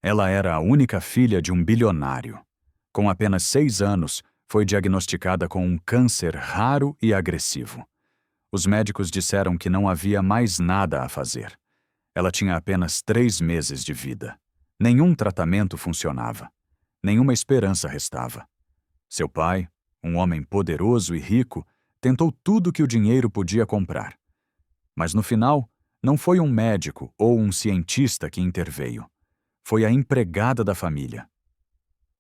Ela era a única filha de um bilionário. Com apenas 6 anos, foi diagnosticada com um câncer raro e agressivo. Os médicos disseram que não havia mais nada a fazer. Ela tinha apenas 3 meses de vida. Nenhum tratamento funcionava. Nenhuma esperança restava. Seu pai, um homem poderoso e rico, tentou tudo que o dinheiro podia comprar. Mas no final, não foi um médico ou um cientista que interveio. Foi a empregada da família.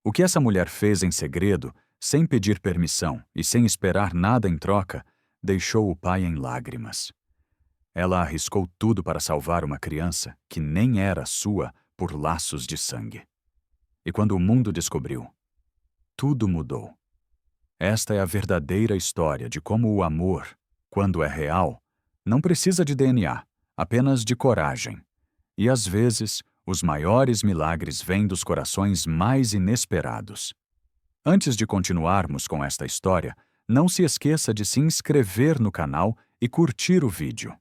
O que essa mulher fez em segredo, sem pedir permissão e sem esperar nada em troca, deixou o pai em lágrimas. Ela arriscou tudo para salvar uma criança que nem era sua por laços de sangue. E quando o mundo descobriu, tudo mudou. Esta é a verdadeira história de como o amor, quando é real, não precisa de DNA, apenas de coragem. E às vezes, os maiores milagres vêm dos corações mais inesperados. Antes de continuarmos com esta história, não se esqueça de se inscrever no canal e curtir o vídeo.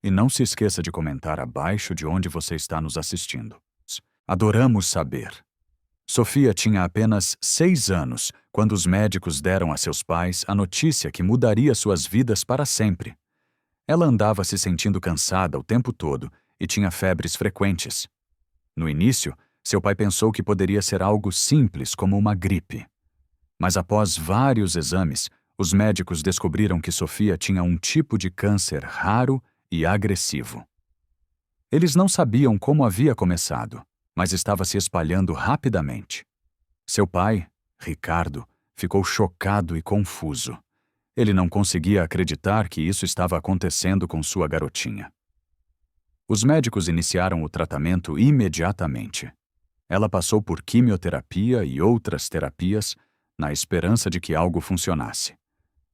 E não se esqueça de comentar abaixo de onde você está nos assistindo. Adoramos saber. Sofia tinha apenas 6 anos quando os médicos deram a seus pais a notícia que mudaria suas vidas para sempre. Ela andava se sentindo cansada o tempo todo e tinha febres frequentes. No início, seu pai pensou que poderia ser algo simples como uma gripe. Mas após vários exames, os médicos descobriram que Sofia tinha um tipo de câncer raro e agressivo. Eles não sabiam como havia começado, mas estava se espalhando rapidamente. Seu pai, Ricardo, ficou chocado e confuso. Ele não conseguia acreditar que isso estava acontecendo com sua garotinha. Os médicos iniciaram o tratamento imediatamente. Ela passou por quimioterapia e outras terapias na esperança de que algo funcionasse.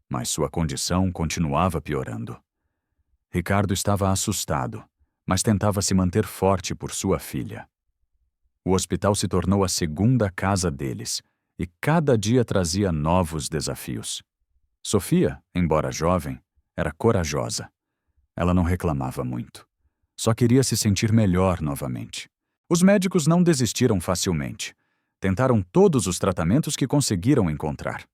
Mas sua condição continuava piorando. Ricardo estava assustado, mas tentava se manter forte por sua filha. O hospital se tornou a segunda casa deles, e cada dia trazia novos desafios. Sofia, embora jovem, era corajosa. Ela não reclamava muito. Só queria se sentir melhor novamente. Os médicos não desistiram facilmente. Tentaram todos os tratamentos que conseguiram encontrar.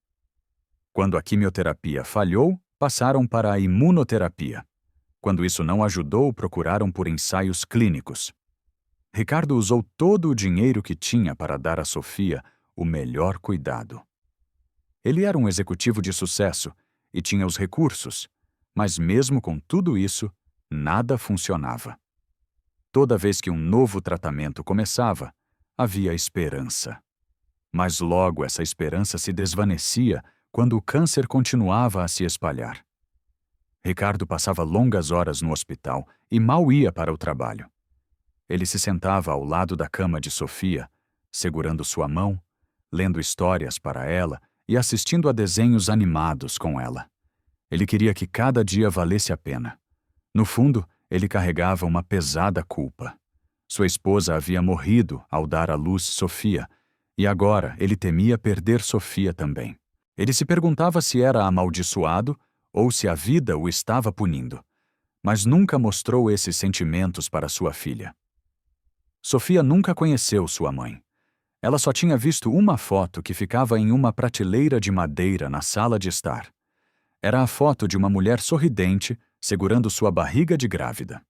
Quando a quimioterapia falhou, passaram para a imunoterapia. Quando isso não ajudou, procuraram por ensaios clínicos. Ricardo usou todo o dinheiro que tinha para dar a Sofia o melhor cuidado. Ele era um executivo de sucesso e tinha os recursos, mas mesmo com tudo isso, nada funcionava. Toda vez que um novo tratamento começava, havia esperança. Mas logo essa esperança se desvanecia quando o câncer continuava a se espalhar. Ricardo passava longas horas no hospital e mal ia para o trabalho. Ele se sentava ao lado da cama de Sofia, segurando sua mão, lendo histórias para ela e assistindo a desenhos animados com ela. Ele queria que cada dia valesse a pena. No fundo, ele carregava uma pesada culpa. Sua esposa havia morrido ao dar à luz Sofia, e agora ele temia perder Sofia também. Ele se perguntava se era amaldiçoado ou se a vida o estava punindo, mas nunca mostrou esses sentimentos para sua filha. Sofia nunca conheceu sua mãe. Ela só tinha visto uma foto que ficava em uma prateleira de madeira na sala de estar. Era a foto de uma mulher sorridente segurando sua barriga de grávida.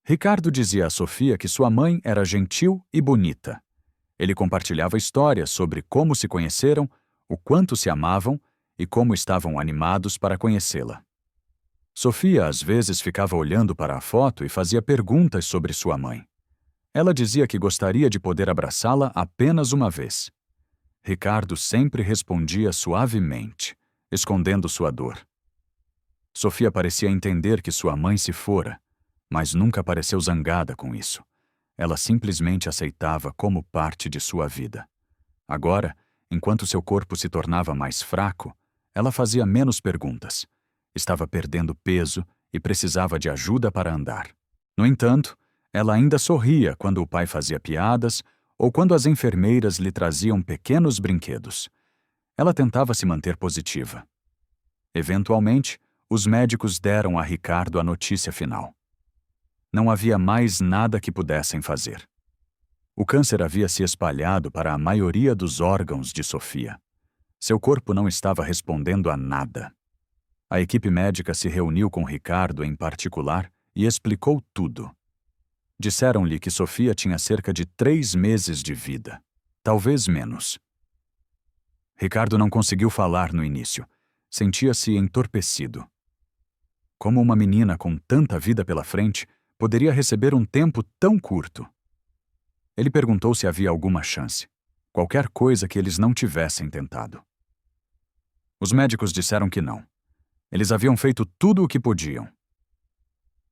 Ricardo dizia a Sofia que sua mãe era gentil e bonita. Ele compartilhava histórias sobre como se conheceram, o quanto se amavam e como estavam animados para conhecê-la. Sofia às vezes ficava olhando para a foto e fazia perguntas sobre sua mãe. Ela dizia que gostaria de poder abraçá-la apenas uma vez. Ricardo sempre respondia suavemente, escondendo sua dor. Sofia parecia entender que sua mãe se fora, mas nunca pareceu zangada com isso. Ela simplesmente aceitava como parte de sua vida. Agora, enquanto seu corpo se tornava mais fraco, ela fazia menos perguntas. Estava perdendo peso e precisava de ajuda para andar. No entanto, ela ainda sorria quando o pai fazia piadas ou quando as enfermeiras lhe traziam pequenos brinquedos. Ela tentava se manter positiva. Eventualmente, os médicos deram a Ricardo a notícia final. Não havia mais nada que pudessem fazer. O câncer havia se espalhado para a maioria dos órgãos de Sofia. Seu corpo não estava respondendo a nada. A equipe médica se reuniu com Ricardo em particular e explicou tudo. Disseram-lhe que Sofia tinha cerca de 3 meses de vida, talvez menos. Ricardo não conseguiu falar no início. Sentia-se entorpecido. Como uma menina com tanta vida pela frente poderia receber um tempo tão curto? Ele perguntou se havia alguma chance, qualquer coisa que eles não tivessem tentado. Os médicos disseram que não. Eles haviam feito tudo o que podiam.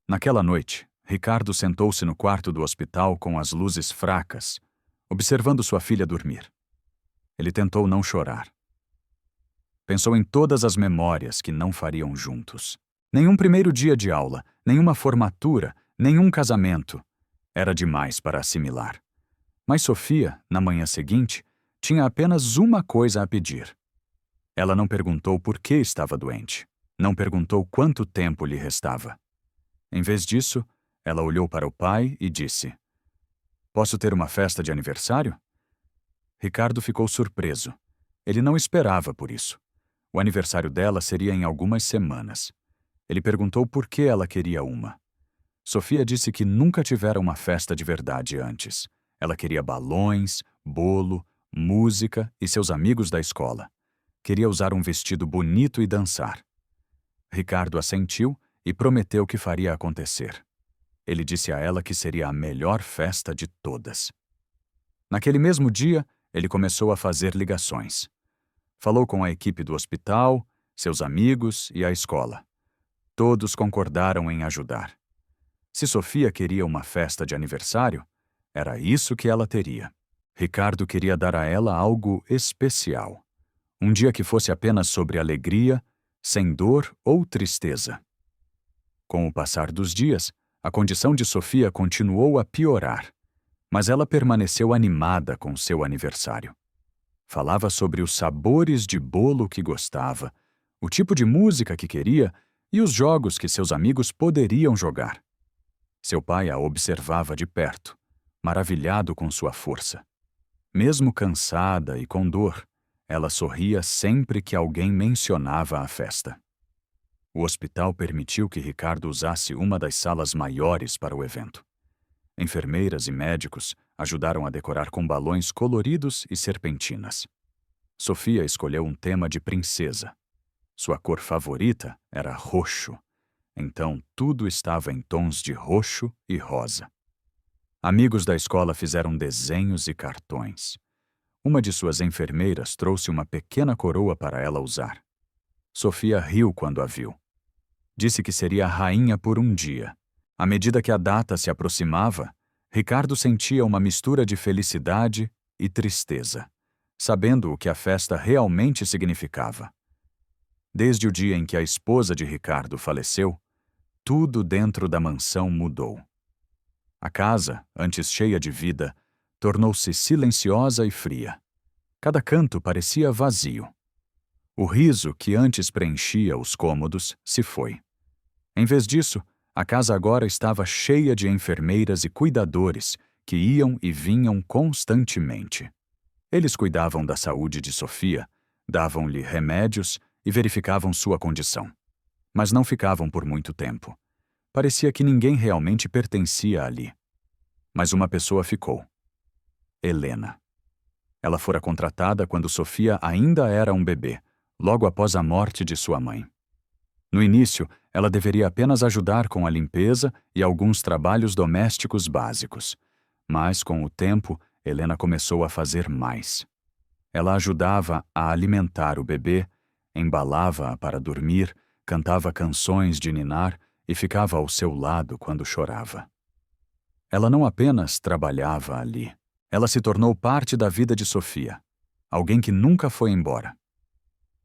Naquela noite, Ricardo sentou-se no quarto do hospital com as luzes fracas, observando sua filha dormir. Ele tentou não chorar. Pensou em todas as memórias que não fariam juntos. Nenhum primeiro dia de aula, nenhuma formatura, nenhum casamento. Era demais para assimilar. Mas Sofia, na manhã seguinte, tinha apenas uma coisa a pedir. Ela não perguntou por que estava doente. Não perguntou quanto tempo lhe restava. Em vez disso, ela olhou para o pai e disse: "Posso ter uma festa de aniversário?" Ricardo ficou surpreso. Ele não esperava por isso. O aniversário dela seria em algumas semanas. Ele perguntou por que ela queria uma. Sofia disse que nunca tivera uma festa de verdade antes. Ela queria balões, bolo, música e seus amigos da escola. Queria usar um vestido bonito e dançar. Ricardo assentiu e prometeu que faria acontecer. Ele disse a ela que seria a melhor festa de todas. Naquele mesmo dia, ele começou a fazer ligações. Falou com a equipe do hospital, seus amigos e a escola. Todos concordaram em ajudar. Se Sofia queria uma festa de aniversário, era isso que ela teria. Ricardo queria dar a ela algo especial. Um dia que fosse apenas sobre alegria, sem dor ou tristeza. Com o passar dos dias, a condição de Sofia continuou a piorar, mas ela permaneceu animada com seu aniversário. Falava sobre os sabores de bolo que gostava, o tipo de música que queria e os jogos que seus amigos poderiam jogar. Seu pai a observava de perto, maravilhado com sua força. Mesmo cansada e com dor, ela sorria sempre que alguém mencionava a festa. O hospital permitiu que Ricardo usasse uma das salas maiores para o evento. Enfermeiras e médicos ajudaram a decorar com balões coloridos e serpentinas. Sofia escolheu um tema de princesa. Sua cor favorita era roxo. Então tudo estava em tons de roxo e rosa. Amigos da escola fizeram desenhos e cartões. Uma de suas enfermeiras trouxe uma pequena coroa para ela usar. Sofia riu quando a viu. Disse que seria a rainha por um dia. À medida que a data se aproximava, Ricardo sentia uma mistura de felicidade e tristeza, sabendo o que a festa realmente significava. Desde o dia em que a esposa de Ricardo faleceu, tudo dentro da mansão mudou. A casa, antes cheia de vida, tornou-se silenciosa e fria. Cada canto parecia vazio. O riso que antes preenchia os cômodos se foi. Em vez disso, a casa agora estava cheia de enfermeiras e cuidadores que iam e vinham constantemente. Eles cuidavam da saúde de Sofia, davam-lhe remédios e verificavam sua condição. Mas não ficavam por muito tempo. Parecia que ninguém realmente pertencia ali. Mas uma pessoa ficou. Helena. Ela fora contratada quando Sofia ainda era um bebê, logo após a morte de sua mãe. No início, ela deveria apenas ajudar com a limpeza e alguns trabalhos domésticos básicos. Mas, com o tempo, Helena começou a fazer mais. Ela ajudava a alimentar o bebê, embalava-a para dormir, cantava canções de ninar e ficava ao seu lado quando chorava. Ela não apenas trabalhava ali. Ela se tornou parte da vida de Sofia, alguém que nunca foi embora.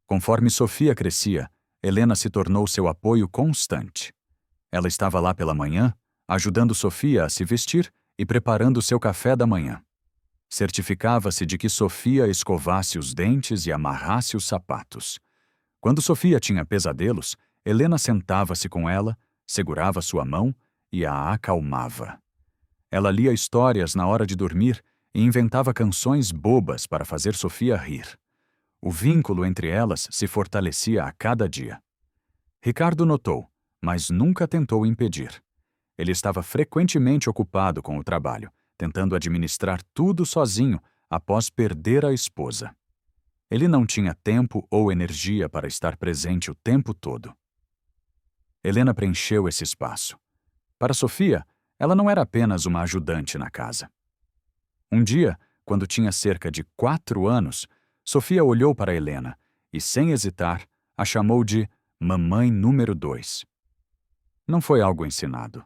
Conforme Sofia crescia, Helena se tornou seu apoio constante. Ela estava lá pela manhã, ajudando Sofia a se vestir e preparando seu café da manhã. Certificava-se de que Sofia escovasse os dentes e amarrasse os sapatos. Quando Sofia tinha pesadelos, Helena sentava-se com ela, segurava sua mão e a acalmava. Ela lia histórias na hora de dormir e inventava canções bobas para fazer Sofia rir. O vínculo entre elas se fortalecia a cada dia. Ricardo notou, mas nunca tentou impedir. Ele estava frequentemente ocupado com o trabalho, tentando administrar tudo sozinho após perder a esposa. Ele não tinha tempo ou energia para estar presente o tempo todo. Helena preencheu esse espaço. Para Sofia, ela não era apenas uma ajudante na casa. Um dia, quando tinha cerca de 4 anos, Sofia olhou para Helena e, sem hesitar, a chamou de Mamãe número 2. Não foi algo ensinado.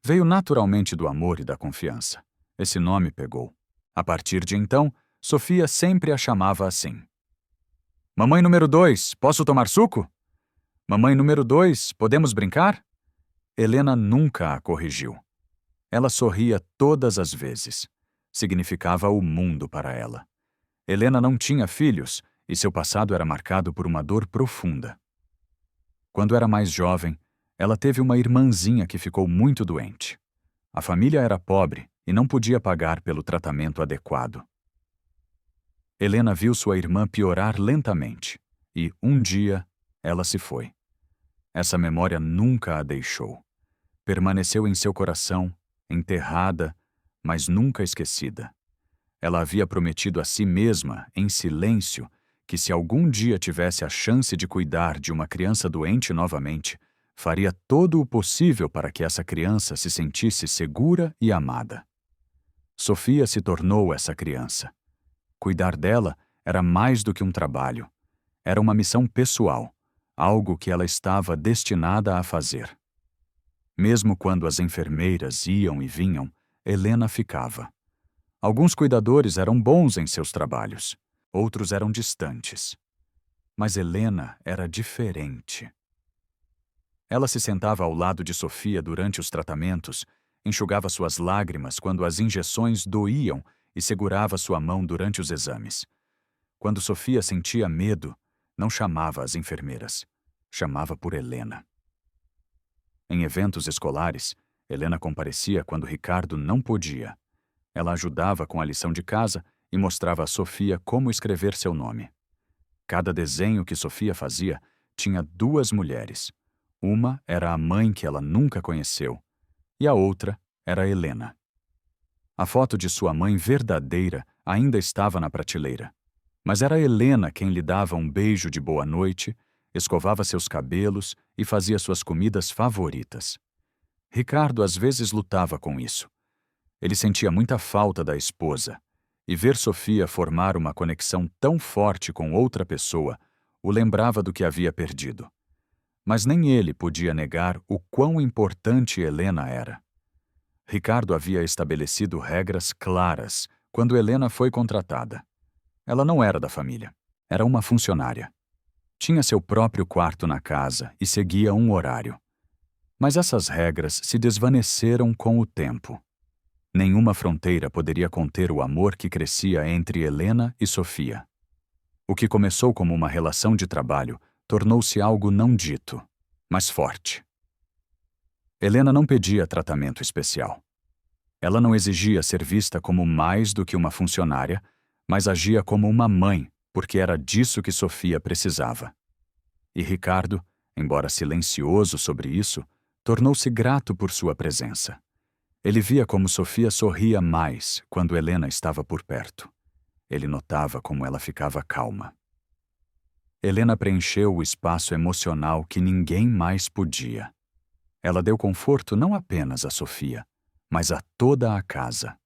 Veio naturalmente do amor e da confiança. Esse nome pegou. A partir de então, Sofia sempre a chamava assim. Mamãe número 2, posso tomar suco? Mamãe número 2, podemos brincar? Helena nunca a corrigiu. Ela sorria todas as vezes. Significava o mundo para ela. Helena não tinha filhos e seu passado era marcado por uma dor profunda. Quando era mais jovem, ela teve uma irmãzinha que ficou muito doente. A família era pobre e não podia pagar pelo tratamento adequado. Helena viu sua irmã piorar lentamente e, um dia, ela se foi. Essa memória nunca a deixou. Permaneceu em seu coração, enterrada, mas nunca esquecida. Ela havia prometido a si mesma, em silêncio, que se algum dia tivesse a chance de cuidar de uma criança doente novamente, faria todo o possível para que essa criança se sentisse segura e amada. Sofia se tornou essa criança. Cuidar dela era mais do que um trabalho. Era uma missão pessoal, algo que ela estava destinada a fazer. Mesmo quando as enfermeiras iam e vinham, Helena ficava. Alguns cuidadores eram bons em seus trabalhos, outros eram distantes. Mas Helena era diferente. Ela se sentava ao lado de Sofia durante os tratamentos, enxugava suas lágrimas quando as injeções doíam e segurava sua mão durante os exames. Quando Sofia sentia medo, não chamava as enfermeiras, chamava por Helena. Em eventos escolares, Helena comparecia quando Ricardo não podia. Ela ajudava com a lição de casa e mostrava a Sofia como escrever seu nome. Cada desenho que Sofia fazia tinha 2 mulheres. Uma era a mãe que ela nunca conheceu, e a outra era Helena. A foto de sua mãe verdadeira ainda estava na prateleira. Mas era Helena quem lhe dava um beijo de boa noite, escovava seus cabelos e fazia suas comidas favoritas. Ricardo às vezes lutava com isso. Ele sentia muita falta da esposa, e ver Sofia formar uma conexão tão forte com outra pessoa o lembrava do que havia perdido. Mas nem ele podia negar o quão importante Helena era. Ricardo havia estabelecido regras claras quando Helena foi contratada. Ela não era da família, era uma funcionária. Tinha seu próprio quarto na casa e seguia um horário. Mas essas regras se desvaneceram com o tempo. Nenhuma fronteira poderia conter o amor que crescia entre Helena e Sofia. O que começou como uma relação de trabalho tornou-se algo não dito, mas forte. Helena não pedia tratamento especial. Ela não exigia ser vista como mais do que uma funcionária, mas agia como uma mãe, porque era disso que Sofia precisava. E Ricardo, embora silencioso sobre isso, tornou-se grato por sua presença. Ele via como Sofia sorria mais quando Helena estava por perto. Ele notava como ela ficava calma. Helena preencheu o espaço emocional que ninguém mais podia. Ela deu conforto não apenas a Sofia, mas a toda a casa.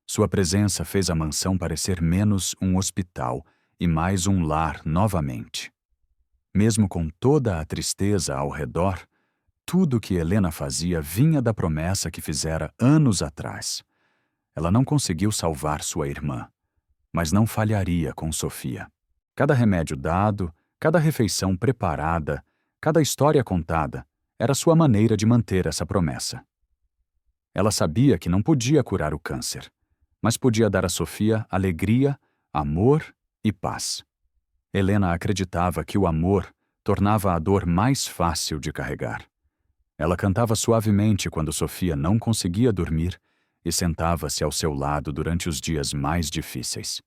Sua presença fez a mansão parecer menos um hospital e mais um lar novamente. Mesmo com toda a tristeza ao redor, tudo que Helena fazia vinha da promessa que fizera anos atrás. Ela não conseguiu salvar sua irmã, mas não falharia com Sofia. Cada remédio dado, cada refeição preparada, cada história contada, era sua maneira de manter essa promessa. Ela sabia que não podia curar o câncer, mas podia dar a Sofia alegria, amor e paz. Helena acreditava que o amor tornava a dor mais fácil de carregar. Ela cantava suavemente quando Sofia não conseguia dormir e sentava-se ao seu lado durante os dias mais difíceis.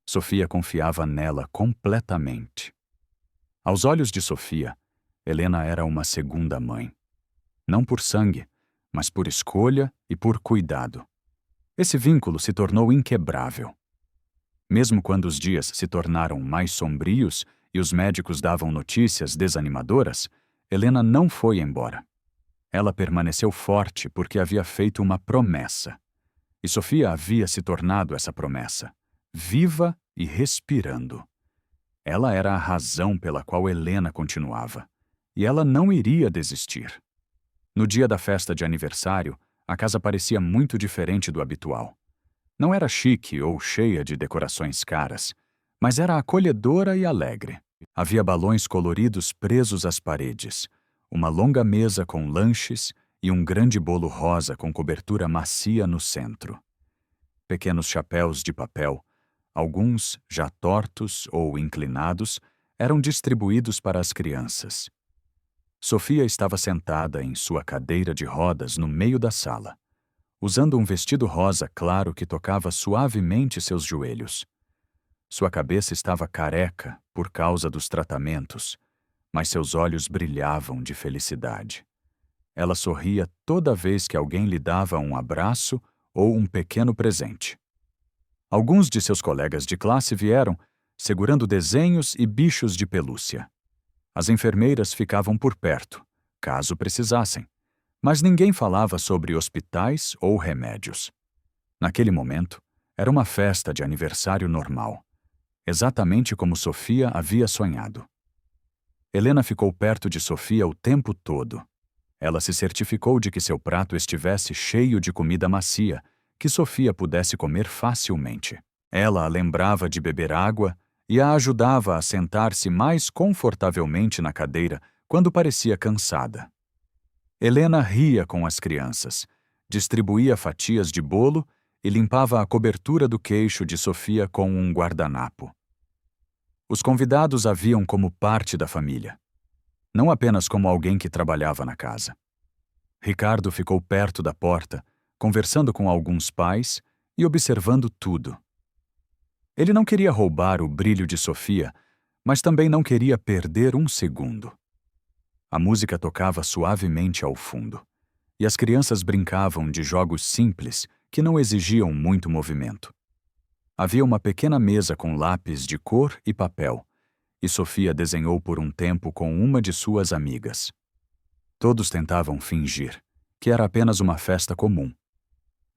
Sofia confiava nela completamente. Aos olhos de Sofia, Helena era uma segunda mãe. Não por sangue, mas por escolha e por cuidado. Esse vínculo se tornou inquebrável. Mesmo quando os dias se tornaram mais sombrios e os médicos davam notícias desanimadoras, Helena não foi embora. Ela permaneceu forte porque havia feito uma promessa. E Sofia havia se tornado essa promessa, viva e respirando. Ela era a razão pela qual Helena continuava. E ela não iria desistir. No dia da festa de aniversário, a casa parecia muito diferente do habitual. Não era chique ou cheia de decorações caras, mas era acolhedora e alegre. Havia balões coloridos presos às paredes, uma longa mesa com lanches e um grande bolo rosa com cobertura macia no centro. Pequenos chapéus de papel, alguns já tortos ou inclinados, eram distribuídos para as crianças. Sofia estava sentada em sua cadeira de rodas no meio da sala, usando um vestido rosa claro que tocava suavemente seus joelhos. Sua cabeça estava careca por causa dos tratamentos, mas seus olhos brilhavam de felicidade. Ela sorria toda vez que alguém lhe dava um abraço ou um pequeno presente. Alguns de seus colegas de classe vieram, segurando desenhos e bichos de pelúcia. As enfermeiras ficavam por perto, caso precisassem, mas ninguém falava sobre hospitais ou remédios. Naquele momento, era uma festa de aniversário normal, exatamente como Sofia havia sonhado. Helena ficou perto de Sofia o tempo todo. Ela se certificou de que seu prato estivesse cheio de comida macia, que Sofia pudesse comer facilmente. Ela a lembrava de beber água e a ajudava a sentar-se mais confortavelmente na cadeira quando parecia cansada. Helena ria com as crianças, distribuía fatias de bolo e limpava a cobertura do queixo de Sofia com um guardanapo. Os convidados a viam como parte da família, não apenas como alguém que trabalhava na casa. Ricardo ficou perto da porta, conversando com alguns pais e observando tudo. Ele não queria roubar o brilho de Sofia, mas também não queria perder um segundo. A música tocava suavemente ao fundo, e as crianças brincavam de jogos simples que não exigiam muito movimento. Havia uma pequena mesa com lápis de cor e papel, e Sofia desenhou por um tempo com uma de suas amigas. Todos tentavam fingir que era apenas uma festa comum,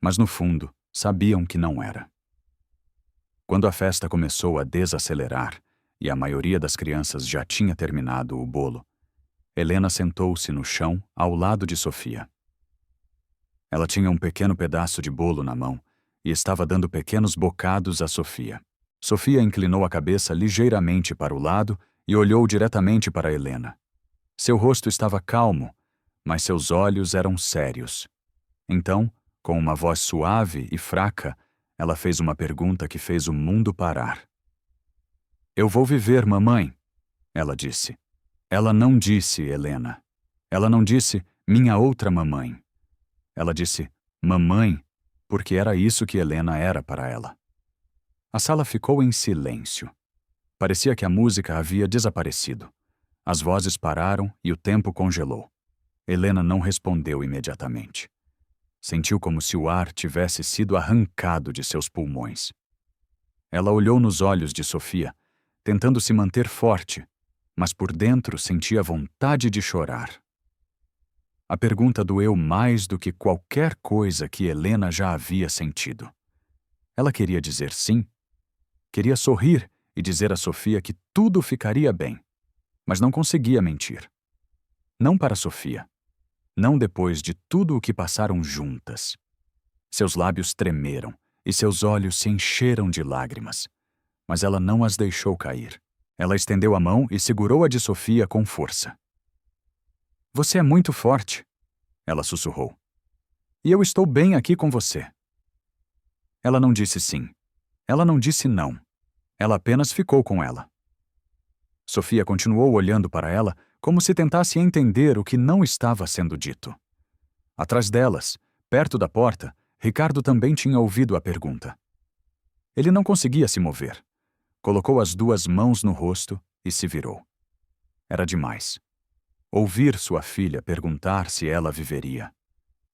mas no fundo sabiam que não era. Quando a festa começou a desacelerar e a maioria das crianças já tinha terminado o bolo, Helena sentou-se no chão ao lado de Sofia. Ela tinha um pequeno pedaço de bolo na mão e estava dando pequenos bocados a Sofia. Sofia inclinou a cabeça ligeiramente para o lado e olhou diretamente para Helena. Seu rosto estava calmo, mas seus olhos eram sérios. Então, com uma voz suave e fraca, ela fez uma pergunta que fez o mundo parar. "Eu vou viver, mamãe", ela disse. Ela não disse Helena. Ela não disse minha outra mamãe. Ela disse mamãe, porque era isso que Helena era para ela. A sala ficou em silêncio. Parecia que a música havia desaparecido. As vozes pararam e o tempo congelou. Helena não respondeu imediatamente. Sentiu como se o ar tivesse sido arrancado de seus pulmões. Ela olhou nos olhos de Sofia, tentando se manter forte, mas por dentro sentia vontade de chorar. A pergunta doeu mais do que qualquer coisa que Helena já havia sentido. Ela queria dizer sim. Queria sorrir e dizer a Sofia que tudo ficaria bem, mas não conseguia mentir. Não para Sofia. Não depois de tudo o que passaram juntas. Seus lábios tremeram e seus olhos se encheram de lágrimas, mas ela não as deixou cair. Ela estendeu a mão e segurou a de Sofia com força. "Você é muito forte", ela sussurrou. "E eu estou bem aqui com você." Ela não disse sim. Ela não disse não. Ela apenas ficou com ela. Sofia continuou olhando para ela como se tentasse entender o que não estava sendo dito. Atrás delas, perto da porta, Ricardo também tinha ouvido a pergunta. Ele não conseguia se mover. Colocou as 2 mãos no rosto e se virou. Era demais. Ouvir sua filha perguntar se ela viveria.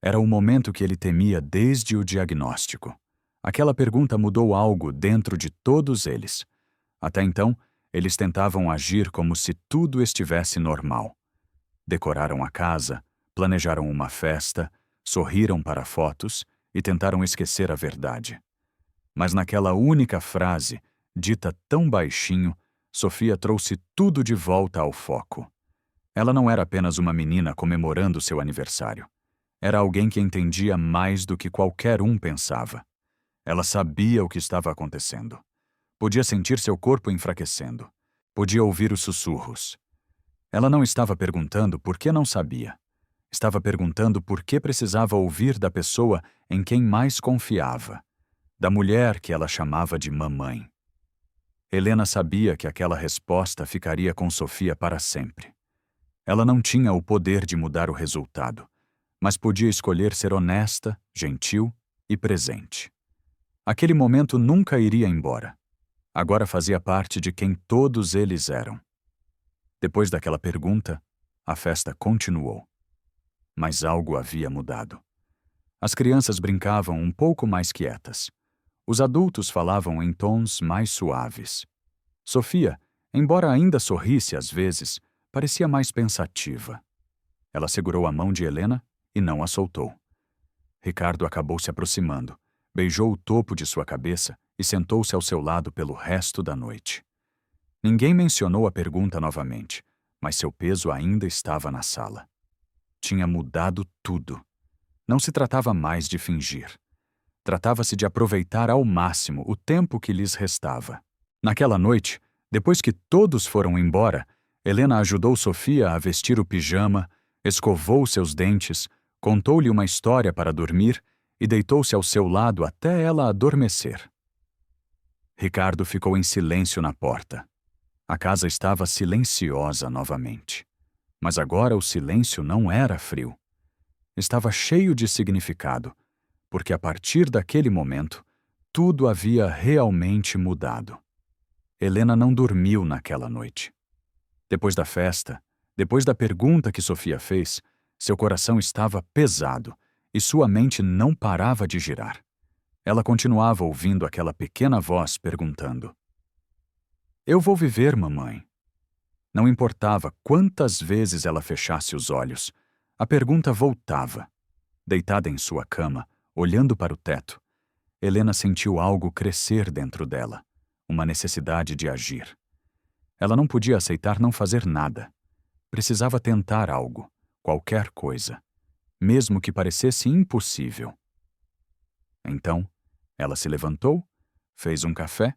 Era o momento que ele temia desde o diagnóstico. Aquela pergunta mudou algo dentro de todos eles. Até então, eles tentavam agir como se tudo estivesse normal. Decoraram a casa, planejaram uma festa, sorriram para fotos e tentaram esquecer a verdade. Mas naquela única frase, dita tão baixinho, Sofia trouxe tudo de volta ao foco. Ela não era apenas uma menina comemorando seu aniversário. Era alguém que entendia mais do que qualquer um pensava. Ela sabia o que estava acontecendo. Podia sentir seu corpo enfraquecendo. Podia ouvir os sussurros. Ela não estava perguntando por que não sabia. Estava perguntando por que precisava ouvir da pessoa em quem mais confiava, da mulher que ela chamava de mamãe. Helena sabia que aquela resposta ficaria com Sofia para sempre. Ela não tinha o poder de mudar o resultado, mas podia escolher ser honesta, gentil e presente. Aquele momento nunca iria embora. Agora fazia parte de quem todos eles eram. Depois daquela pergunta, a festa continuou. Mas algo havia mudado. As crianças brincavam um pouco mais quietas. Os adultos falavam em tons mais suaves. Sofia, embora ainda sorrisse às vezes, parecia mais pensativa. Ela segurou a mão de Helena e não a soltou. Ricardo acabou se aproximando, beijou o topo de sua cabeça e sentou-se ao seu lado pelo resto da noite. Ninguém mencionou a pergunta novamente, mas seu peso ainda estava na sala. Tinha mudado tudo. Não se tratava mais de fingir. Tratava-se de aproveitar ao máximo o tempo que lhes restava. Naquela noite, depois que todos foram embora, Helena ajudou Sofia a vestir o pijama, escovou seus dentes, contou-lhe uma história para dormir e deitou-se ao seu lado até ela adormecer. Ricardo ficou em silêncio na porta. A casa estava silenciosa novamente. Mas agora o silêncio não era frio. Estava cheio de significado, porque a partir daquele momento, tudo havia realmente mudado. Helena não dormiu naquela noite. Depois da festa, depois da pergunta que Sofia fez, seu coração estava pesado e sua mente não parava de girar. Ela continuava ouvindo aquela pequena voz perguntando: "Eu vou viver, mamãe." Não importava quantas vezes ela fechasse os olhos, a pergunta voltava. Deitada em sua cama, olhando para o teto, Helena sentiu algo crescer dentro dela, uma necessidade de agir. Ela não podia aceitar não fazer nada. Precisava tentar algo, qualquer coisa, mesmo que parecesse impossível. Então, ela se levantou, fez um café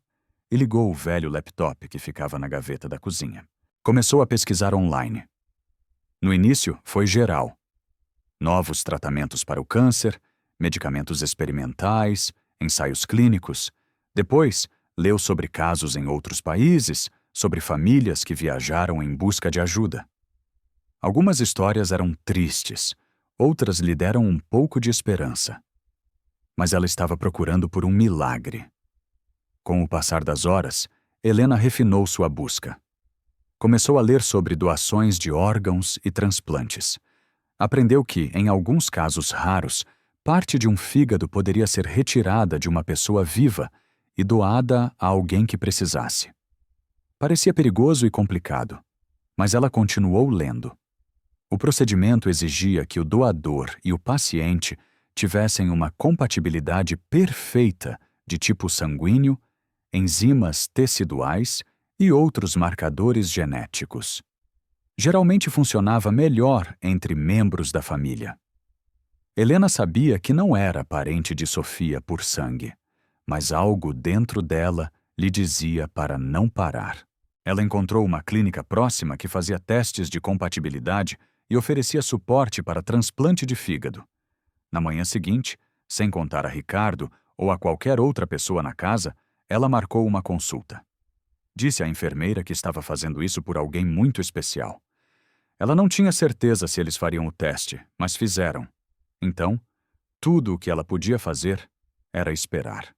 e ligou o velho laptop que ficava na gaveta da cozinha. Começou a pesquisar online. No início, foi geral. Novos tratamentos para o câncer, medicamentos experimentais, ensaios clínicos. Depois, leu sobre casos em outros países, sobre famílias que viajaram em busca de ajuda. Algumas histórias eram tristes, outras lhe deram um pouco de esperança. Mas ela estava procurando por um milagre. Com o passar das horas, Helena refinou sua busca. Começou a ler sobre doações de órgãos e transplantes. Aprendeu que, em alguns casos raros, parte de um fígado poderia ser retirada de uma pessoa viva e doada a alguém que precisasse. Parecia perigoso e complicado, mas ela continuou lendo. O procedimento exigia que o doador e o paciente tivessem uma compatibilidade perfeita de tipo sanguíneo, enzimas teciduais e outros marcadores genéticos. Geralmente funcionava melhor entre membros da família. Helena sabia que não era parente de Sofia por sangue, mas algo dentro dela lhe dizia para não parar. Ela encontrou uma clínica próxima que fazia testes de compatibilidade e oferecia suporte para transplante de fígado. Na manhã seguinte, sem contar a Ricardo ou a qualquer outra pessoa na casa, ela marcou uma consulta. Disse à enfermeira que estava fazendo isso por alguém muito especial. Ela não tinha certeza se eles fariam o teste, mas fizeram. Então, Tudo o que ela podia fazer era esperar.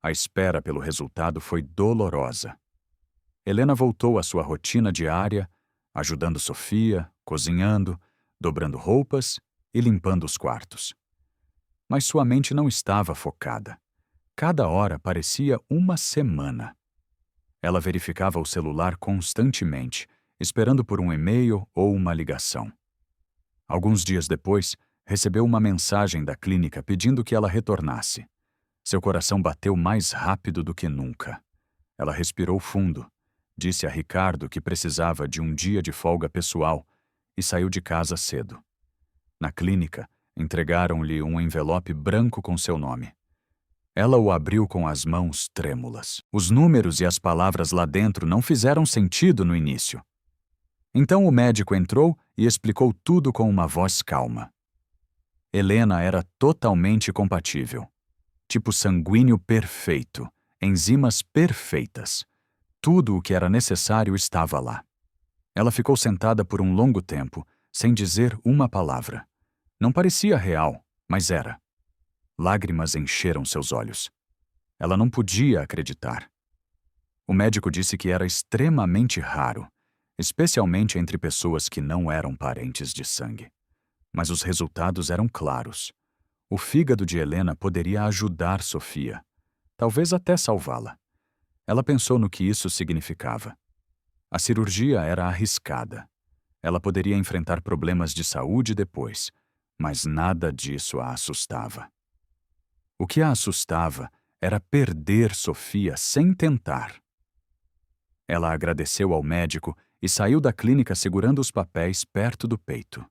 A espera pelo resultado foi dolorosa. Helena voltou à sua rotina diária, ajudando Sofia, cozinhando, dobrando roupas e limpando os quartos. Mas sua mente não estava focada. Cada hora parecia uma semana. Ela verificava o celular constantemente, esperando por um e-mail ou uma ligação. Alguns dias depois, recebeu uma mensagem da clínica pedindo que ela retornasse. Seu coração bateu mais rápido do que nunca. Ela respirou fundo, disse a Ricardo que precisava de um dia de folga pessoal e saiu de casa cedo. Na clínica, entregaram-lhe um envelope branco com seu nome. Ela o abriu com as mãos trêmulas. Os números e as palavras lá dentro não fizeram sentido no início. Então o médico entrou e explicou tudo com uma voz calma. Helena era totalmente compatível. Tipo sanguíneo perfeito, enzimas perfeitas. Tudo o que era necessário estava lá. Ela ficou sentada por um longo tempo, sem dizer uma palavra. Não parecia real, mas era. Lágrimas encheram seus olhos. Ela não podia acreditar. O médico disse que era extremamente raro, especialmente entre pessoas que não eram parentes de sangue. Mas os resultados eram claros. O fígado de Helena poderia ajudar Sofia, talvez até salvá-la. Ela pensou no que isso significava. A cirurgia era arriscada. Ela poderia enfrentar problemas de saúde depois, mas nada disso a assustava. O que a assustava era perder Sofia sem tentar. Ela agradeceu ao médico e saiu da clínica segurando os papéis perto do peito.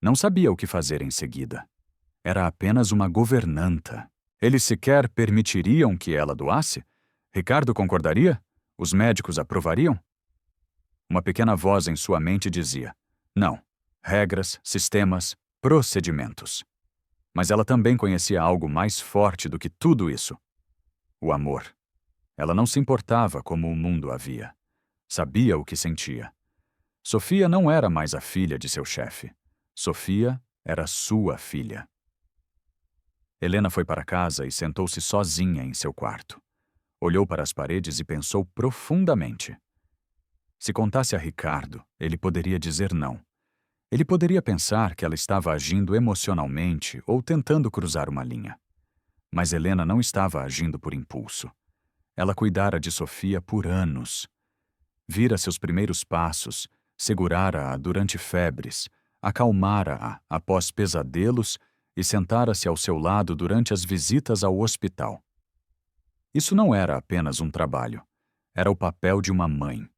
Não sabia o que fazer em seguida. Era apenas uma governanta. Eles sequer permitiriam que ela doasse? Ricardo concordaria? Os médicos aprovariam? Uma pequena voz em sua mente dizia: não, regras, sistemas, procedimentos. Mas ela também conhecia algo mais forte do que tudo isso: o amor. Ela não se importava como o mundo a via. Sabia o que sentia. Sofia não era mais a filha de seu chefe. Sofia era sua filha. Helena foi para casa e sentou-se sozinha em seu quarto. Olhou para as paredes e pensou profundamente. Se contasse a Ricardo, ele poderia dizer não. Ele poderia pensar que ela estava agindo emocionalmente ou tentando cruzar uma linha. Mas Helena não estava agindo por impulso. Ela cuidara de Sofia por anos. Vira seus primeiros passos, segurara-a durante febres, acalmara-a após pesadelos e sentara-se ao seu lado durante as visitas ao hospital. Isso não era apenas um trabalho. Era o papel de uma mãe.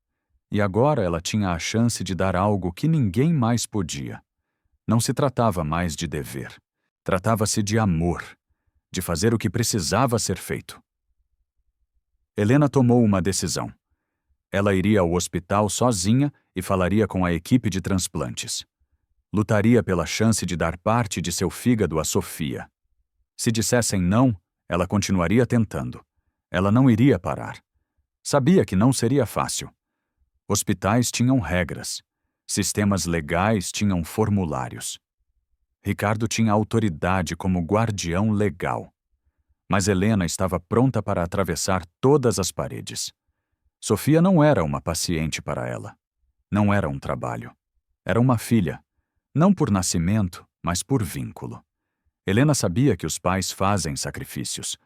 E agora ela tinha a chance de dar algo que ninguém mais podia. Não se tratava mais de dever. Tratava-se de amor, de fazer o que precisava ser feito. Helena tomou uma decisão. Ela iria ao hospital sozinha e falaria com a equipe de transplantes. Lutaria pela chance de dar parte de seu fígado a Sofia. Se dissessem não, ela continuaria tentando. Ela não iria parar. Sabia que não seria fácil. Hospitais tinham regras. Sistemas legais tinham formulários. Ricardo tinha autoridade como guardião legal. Mas Helena estava pronta para atravessar todas as paredes. Sofia não era uma paciente para ela. Não era um trabalho. Era uma filha. Não por nascimento, mas por vínculo. Helena sabia que os pais fazem sacrifícios.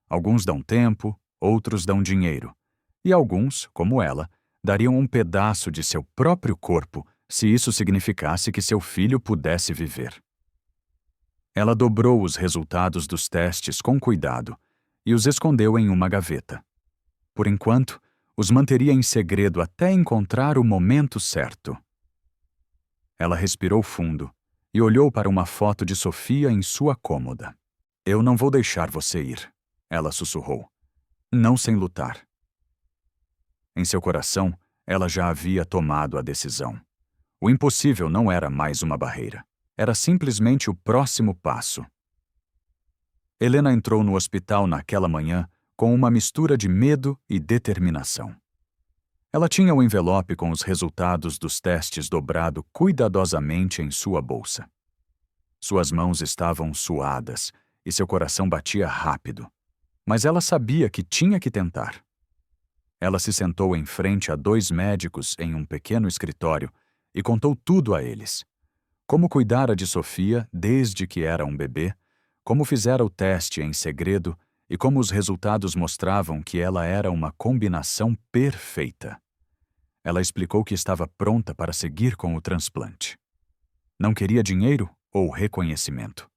Alguns dão tempo, outros dão dinheiro. E alguns, como ela, dariam um pedaço de seu próprio corpo se isso significasse que seu filho pudesse viver. Ela dobrou os resultados dos testes com cuidado e os escondeu em uma gaveta. Por enquanto, os manteria em segredo até encontrar o momento certo. Ela respirou fundo e olhou para uma foto de Sofia em sua cômoda. "Eu não vou deixar você ir", ela sussurrou. "Não sem lutar." Em seu coração, ela já havia tomado a decisão. O impossível não era mais uma barreira. Era simplesmente o próximo passo. Helena entrou no hospital naquela manhã com uma mistura de medo e determinação. Ela tinha o envelope com os resultados dos testes dobrado cuidadosamente em sua bolsa. Suas mãos estavam suadas e seu coração batia rápido. Mas ela sabia que tinha que tentar. Ela se sentou em frente a 2 médicos em um pequeno escritório e contou tudo a eles. Como cuidara de Sofia desde que era um bebê, como fizera o teste em segredo e como os resultados mostravam que ela era uma combinação perfeita. Ela explicou que estava pronta para seguir com o transplante. Não queria dinheiro ou reconhecimento.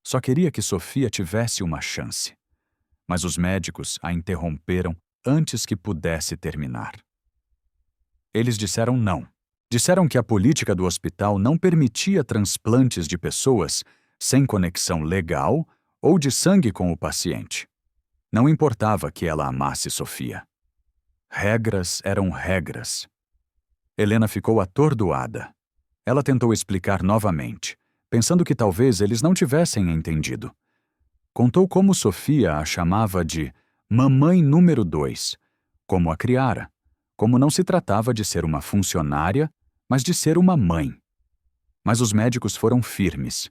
Só queria que Sofia tivesse uma chance. Mas os médicos a interromperam antes que pudesse terminar. Eles disseram não. Disseram que a política do hospital não permitia transplantes de pessoas sem conexão legal ou de sangue com o paciente. Não importava que ela amasse Sofia. Regras eram regras. Helena ficou atordoada. Ela tentou explicar novamente, pensando que talvez eles não tivessem entendido. Contou como Sofia a chamava de Mamãe número 2, como a criara, como não se tratava de ser uma funcionária, mas de ser uma mãe. Mas os médicos foram firmes.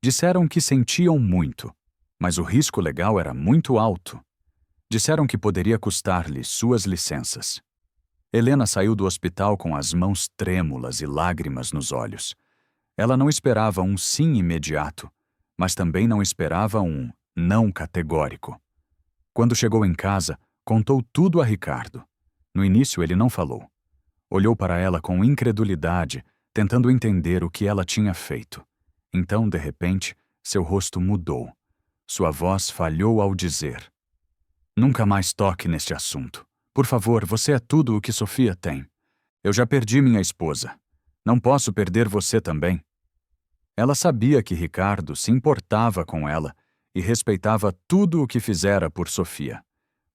Disseram que sentiam muito, mas o risco legal era muito alto. Disseram que poderia custar-lhe suas licenças. Helena saiu do hospital com as mãos trêmulas e lágrimas nos olhos. Ela não esperava um sim imediato, mas também não esperava um não categórico. Quando chegou em casa, contou tudo a Ricardo. No início ele não falou. Olhou para ela com incredulidade, tentando entender o que ela tinha feito. Então, de repente, seu rosto mudou. Sua voz falhou ao dizer: "Nunca mais toque neste assunto. Por favor, você é tudo o que Sofia tem. Eu já perdi minha esposa. Não posso perder você também." Ela sabia que Ricardo se importava com ela e respeitava tudo o que fizera por Sofia,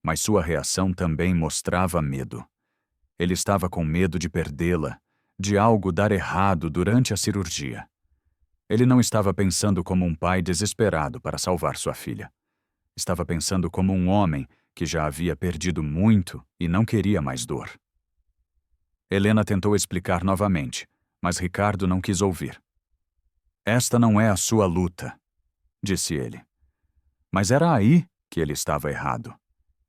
mas sua reação também mostrava medo. Ele estava com medo de perdê-la, de algo dar errado durante a cirurgia. Ele não estava pensando como um pai desesperado para salvar sua filha. Estava pensando como um homem que já havia perdido muito e não queria mais dor. Helena tentou explicar novamente, mas Ricardo não quis ouvir. "Esta não é a sua luta", disse ele. Mas era aí que ele estava errado.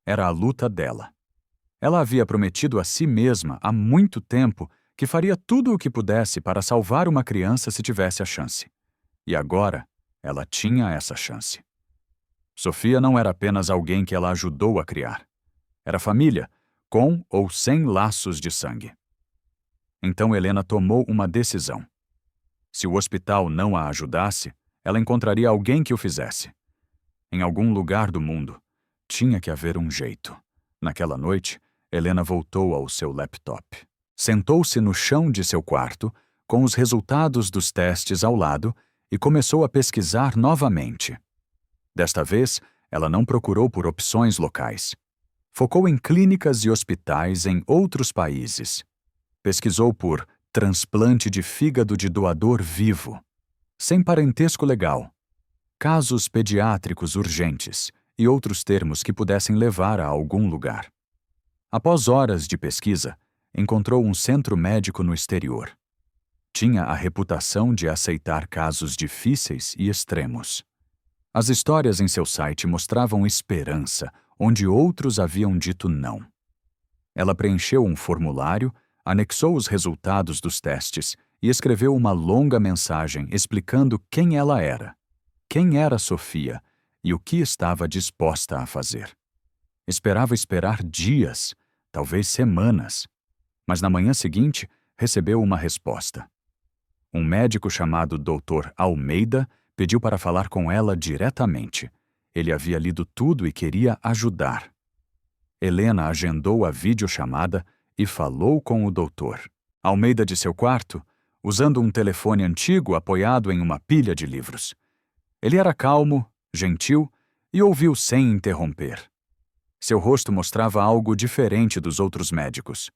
Era a luta dela. Ela havia prometido a si mesma há muito tempo que faria tudo o que pudesse para salvar uma criança se tivesse a chance. E agora, ela tinha essa chance. Sofia não era apenas alguém que ela ajudou a criar. Era família, com ou sem laços de sangue. Então Helena tomou uma decisão. Se o hospital não a ajudasse, ela encontraria alguém que o fizesse. Em algum lugar do mundo, tinha que haver um jeito. Naquela noite, Helena voltou ao seu laptop. Sentou-se no chão de seu quarto, com os resultados dos testes ao lado, e começou a pesquisar novamente. Desta vez, ela não procurou por opções locais. Focou em clínicas e hospitais em outros países. Pesquisou por transplante de fígado de doador vivo, sem parentesco legal, casos pediátricos urgentes e outros termos que pudessem levar a algum lugar. Após horas de pesquisa, encontrou um centro médico no exterior. Tinha a reputação de aceitar casos difíceis e extremos. As histórias em seu site mostravam esperança, onde outros haviam dito não. Ela preencheu um formulário, anexou os resultados dos testes e escreveu uma longa mensagem explicando quem ela era, quem era Sofia e o que estava disposta a fazer. Esperava esperar dias, talvez semanas, mas na manhã seguinte recebeu uma resposta. Um médico chamado Dr. Almeida pediu para falar com ela diretamente. Ele havia lido tudo e queria ajudar. Helena agendou a videochamada e falou com o doutor. Almeida de seu quarto, usando um telefone antigo apoiado em uma pilha de livros. Ele era calmo, gentil e ouviu sem interromper. Seu rosto mostrava algo diferente dos outros médicos.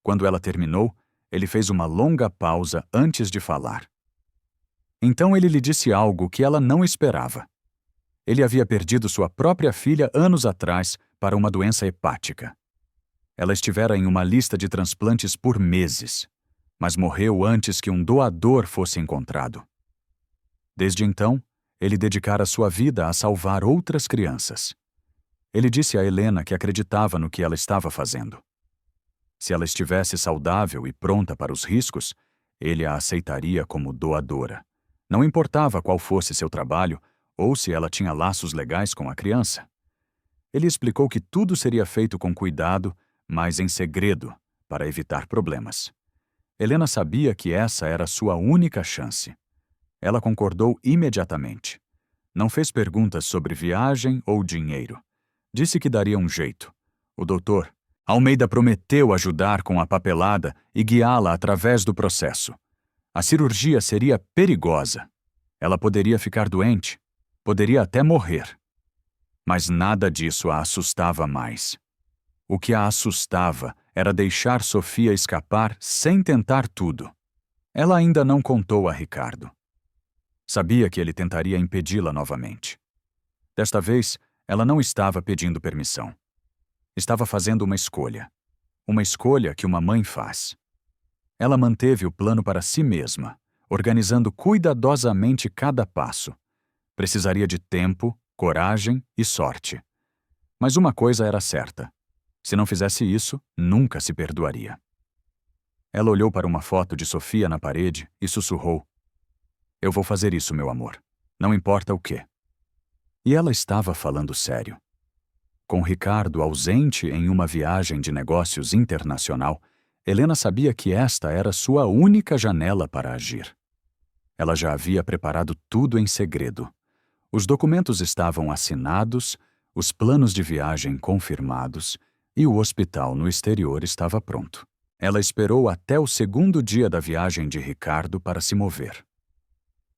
Quando ela terminou, ele fez uma longa pausa antes de falar. Então ele lhe disse algo que ela não esperava. Ele havia perdido sua própria filha anos atrás para uma doença hepática. Ela estivera em uma lista de transplantes por meses, mas morreu antes que um doador fosse encontrado. Desde então, ele dedicara sua vida a salvar outras crianças. Ele disse a Helena que acreditava no que ela estava fazendo. Se ela estivesse saudável e pronta para os riscos, ele a aceitaria como doadora. Não importava qual fosse seu trabalho ou se ela tinha laços legais com a criança. Ele explicou que tudo seria feito com cuidado, mas em segredo, para evitar problemas. Helena sabia que essa era sua única chance. Ela concordou imediatamente. Não fez perguntas sobre viagem ou dinheiro. Disse que daria um jeito. O doutor Almeida prometeu ajudar com a papelada e guiá-la através do processo. A cirurgia seria perigosa. Ela poderia ficar doente, poderia até morrer. Mas nada disso a assustava mais. O que a assustava era deixar Sofia escapar sem tentar tudo. Ela ainda não contou a Ricardo. Sabia que ele tentaria impedi-la novamente. Desta vez, ela não estava pedindo permissão. Estava fazendo uma escolha. Uma escolha que uma mãe faz. Ela manteve o plano para si mesma, organizando cuidadosamente cada passo. Precisaria de tempo, coragem e sorte. Mas uma coisa era certa. Se não fizesse isso, nunca se perdoaria. Ela olhou para uma foto de Sofia na parede e sussurrou: "Eu vou fazer isso, meu amor. Não importa o quê." E ela estava falando sério. Com Ricardo ausente em uma viagem de negócios internacional, Helena sabia que esta era sua única janela para agir. Ela já havia preparado tudo em segredo. Os documentos estavam assinados, os planos de viagem confirmados e o hospital no exterior estava pronto. Ela esperou até o segundo dia da viagem de Ricardo para se mover.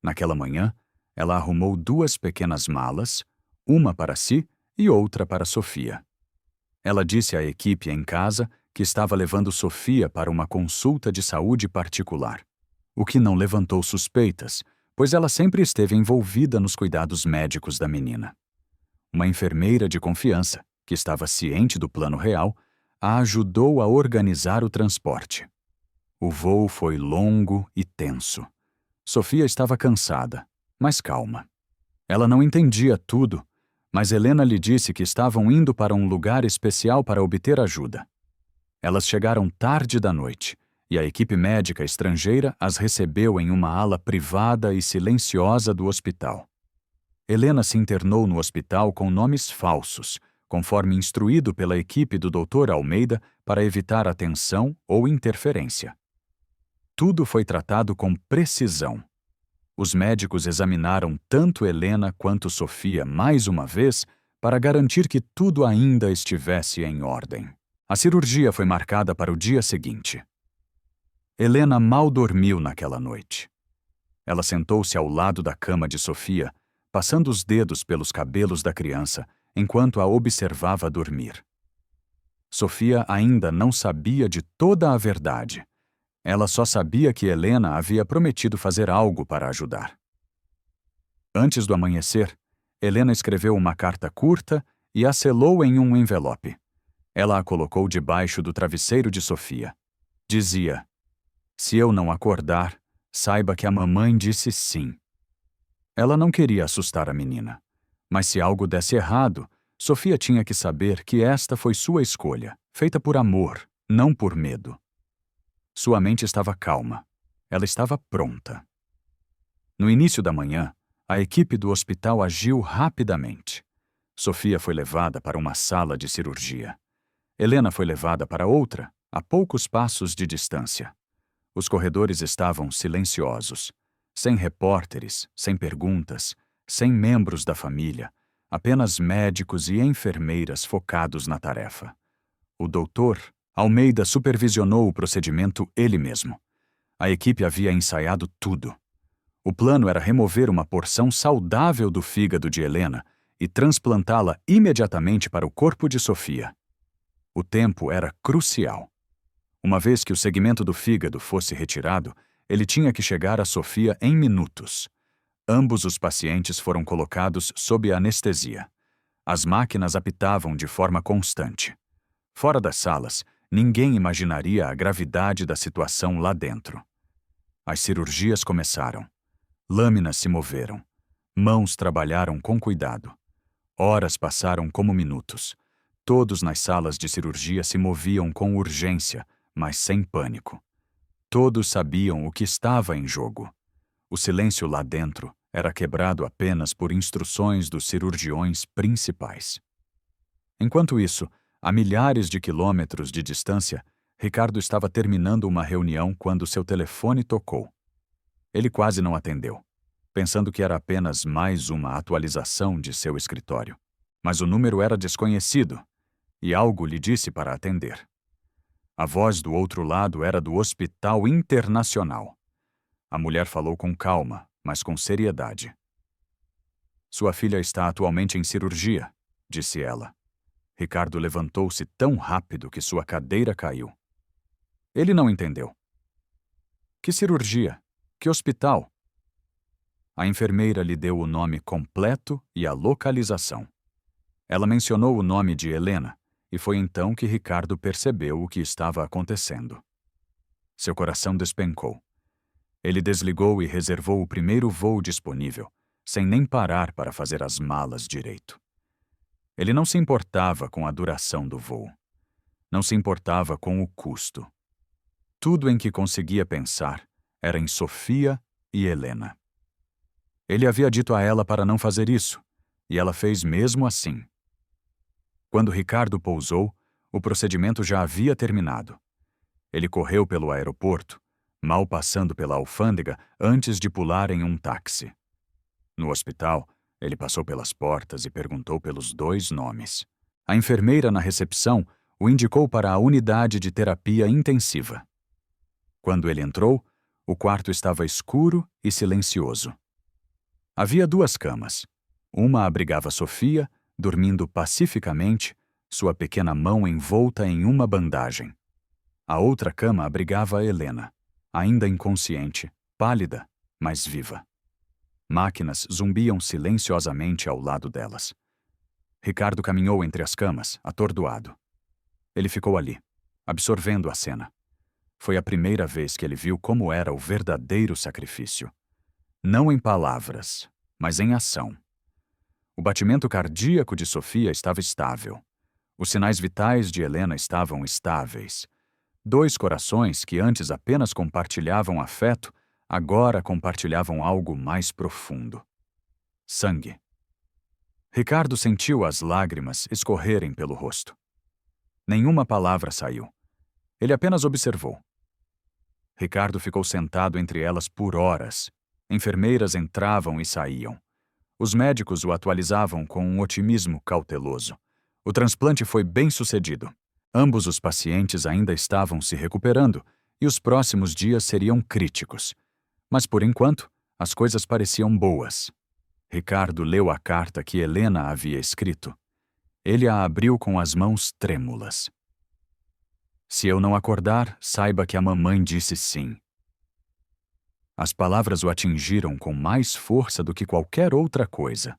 Naquela manhã, ela arrumou 2 pequenas malas, uma para si e outra para Sofia. Ela disse à equipe em casa que estava levando Sofia para uma consulta de saúde particular, o que não levantou suspeitas, pois ela sempre esteve envolvida nos cuidados médicos da menina. Uma enfermeira de confiança, que estava ciente do plano real, a ajudou a organizar o transporte. O voo foi longo e tenso. Sofia estava cansada, mas calma. Ela não entendia tudo, mas Helena lhe disse que estavam indo para um lugar especial para obter ajuda. Elas chegaram tarde da noite, e a equipe médica estrangeira as recebeu em uma ala privada e silenciosa do hospital. Helena se internou no hospital com nomes falsos, conforme instruído pela equipe do Dr. Almeida para evitar a tensão ou interferência. Tudo foi tratado com precisão. Os médicos examinaram tanto Helena quanto Sofia mais uma vez para garantir que tudo ainda estivesse em ordem. A cirurgia foi marcada para o dia seguinte. Helena mal dormiu naquela noite. Ela sentou-se ao lado da cama de Sofia, passando os dedos pelos cabelos da criança enquanto a observava dormir. Sofia ainda não sabia de toda a verdade. Ela só sabia que Helena havia prometido fazer algo para ajudar. Antes do amanhecer, Helena escreveu uma carta curta e a selou em um envelope. Ela a colocou debaixo do travesseiro de Sofia. Dizia: "Se eu não acordar, saiba que a mamãe disse sim." Ela não queria assustar a menina, mas se algo desse errado, Sofia tinha que saber que esta foi sua escolha, feita por amor, não por medo. Sua mente estava calma. Ela estava pronta. No início da manhã, a equipe do hospital agiu rapidamente. Sofia foi levada para uma sala de cirurgia. Helena foi levada para outra, a poucos passos de distância. Os corredores estavam silenciosos, sem repórteres, sem perguntas, sem membros da família, apenas médicos e enfermeiras focados na tarefa. O doutor Almeida supervisionou o procedimento ele mesmo. A equipe havia ensaiado tudo. O plano era remover uma porção saudável do fígado de Helena e transplantá-la imediatamente para o corpo de Sofia. O tempo era crucial. Uma vez que o segmento do fígado fosse retirado, ele tinha que chegar a Sofia em minutos. Ambos os pacientes foram colocados sob anestesia. As máquinas apitavam de forma constante. Fora das salas, ninguém imaginaria a gravidade da situação lá dentro. As cirurgias começaram. Lâminas se moveram. Mãos trabalharam com cuidado. Horas passaram como minutos. Todos nas salas de cirurgia se moviam com urgência, mas sem pânico. Todos sabiam o que estava em jogo. O silêncio lá dentro era quebrado apenas por instruções dos cirurgiões principais. Enquanto isso, a milhares de quilômetros de distância, Ricardo estava terminando uma reunião quando seu telefone tocou. Ele quase não atendeu, pensando que era apenas mais uma atualização de seu escritório. Mas o número era desconhecido, e algo lhe disse para atender. A voz do outro lado era do Hospital Internacional. A mulher falou com calma, mas com seriedade. Sua filha está atualmente em cirurgia, disse ela. Ricardo levantou-se tão rápido que sua cadeira caiu. Ele não entendeu. Que cirurgia? Que hospital? A enfermeira lhe deu o nome completo e a localização. Ela mencionou o nome de Helena, e foi então que Ricardo percebeu o que estava acontecendo. Seu coração despencou. Ele desligou e reservou o primeiro voo disponível, sem nem parar para fazer as malas direito. Ele não se importava com a duração do voo. Não se importava com o custo. Tudo em que conseguia pensar era em Sofia e Helena. Ele havia dito a ela para não fazer isso, e ela fez mesmo assim. Quando Ricardo pousou, o procedimento já havia terminado. Ele correu pelo aeroporto, mal passando pela alfândega antes de pular em um táxi. No hospital, ele passou pelas portas e perguntou pelos 2 nomes. A enfermeira na recepção o indicou para a unidade de terapia intensiva. Quando ele entrou, o quarto estava escuro e silencioso. Havia 2 camas. Uma abrigava Sofia, dormindo pacificamente, sua pequena mão envolta em uma bandagem. A outra cama abrigava Helena, ainda inconsciente, pálida, mas viva. Máquinas zumbiam silenciosamente ao lado delas. Ricardo caminhou entre as camas, atordoado. Ele ficou ali, absorvendo a cena. Foi a primeira vez que ele viu como era o verdadeiro sacrifício. Não em palavras, mas em ação. O batimento cardíaco de Sofia estava estável. Os sinais vitais de Helena estavam estáveis. 2 corações que antes apenas compartilhavam afeto, agora compartilhavam algo mais profundo. Sangue. Ricardo sentiu as lágrimas escorrerem pelo rosto. Nenhuma palavra saiu. Ele apenas observou. Ricardo ficou sentado entre elas por horas. Enfermeiras entravam e saíam. Os médicos o atualizavam com um otimismo cauteloso. O transplante foi bem-sucedido. Ambos os pacientes ainda estavam se recuperando e os próximos dias seriam críticos. Mas, por enquanto, as coisas pareciam boas. Ricardo leu a carta que Helena havia escrito. Ele a abriu com as mãos trêmulas. Se eu não acordar, saiba que a mamãe disse sim. As palavras o atingiram com mais força do que qualquer outra coisa.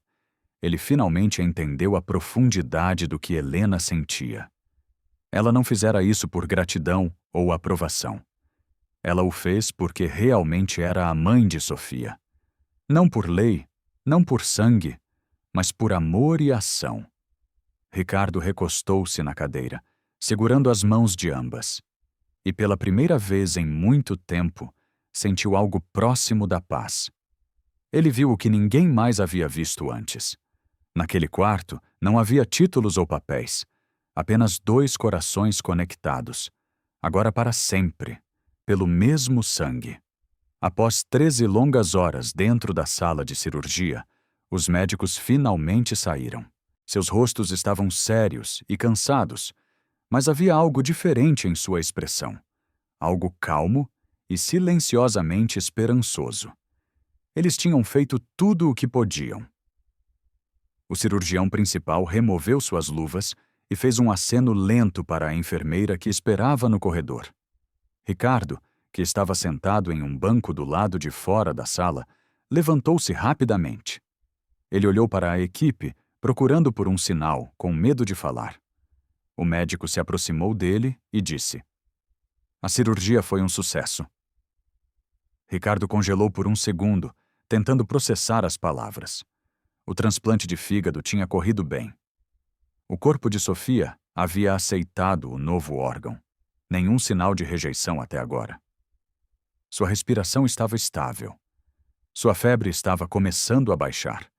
Ele finalmente entendeu a profundidade do que Helena sentia. Ela não fizera isso por gratidão ou aprovação. Ela o fez porque realmente era a mãe de Sofia. Não por lei, não por sangue, mas por amor e ação. Ricardo recostou-se na cadeira, segurando as mãos de ambas. E pela primeira vez em muito tempo, sentiu algo próximo da paz. Ele viu o que ninguém mais havia visto antes. Naquele quarto não havia títulos ou papéis, apenas 2 corações conectados, agora para sempre, pelo mesmo sangue. Após 13 longas horas dentro da sala de cirurgia, os médicos finalmente saíram. Seus rostos estavam sérios e cansados, mas havia algo diferente em sua expressão, algo calmo e silenciosamente esperançoso. Eles tinham feito tudo o que podiam. O cirurgião principal removeu suas luvas e fez um aceno lento para a enfermeira que esperava no corredor. Ricardo, que estava sentado em um banco do lado de fora da sala, levantou-se rapidamente. Ele olhou para a equipe, procurando por um sinal, com medo de falar. O médico se aproximou dele e disse: "A cirurgia foi um sucesso." Ricardo congelou por um segundo, tentando processar as palavras. O transplante de fígado tinha corrido bem. O corpo de Sofia havia aceitado o novo órgão. Nenhum sinal de rejeição até agora. Sua respiração estava estável. Sua febre estava começando a baixar.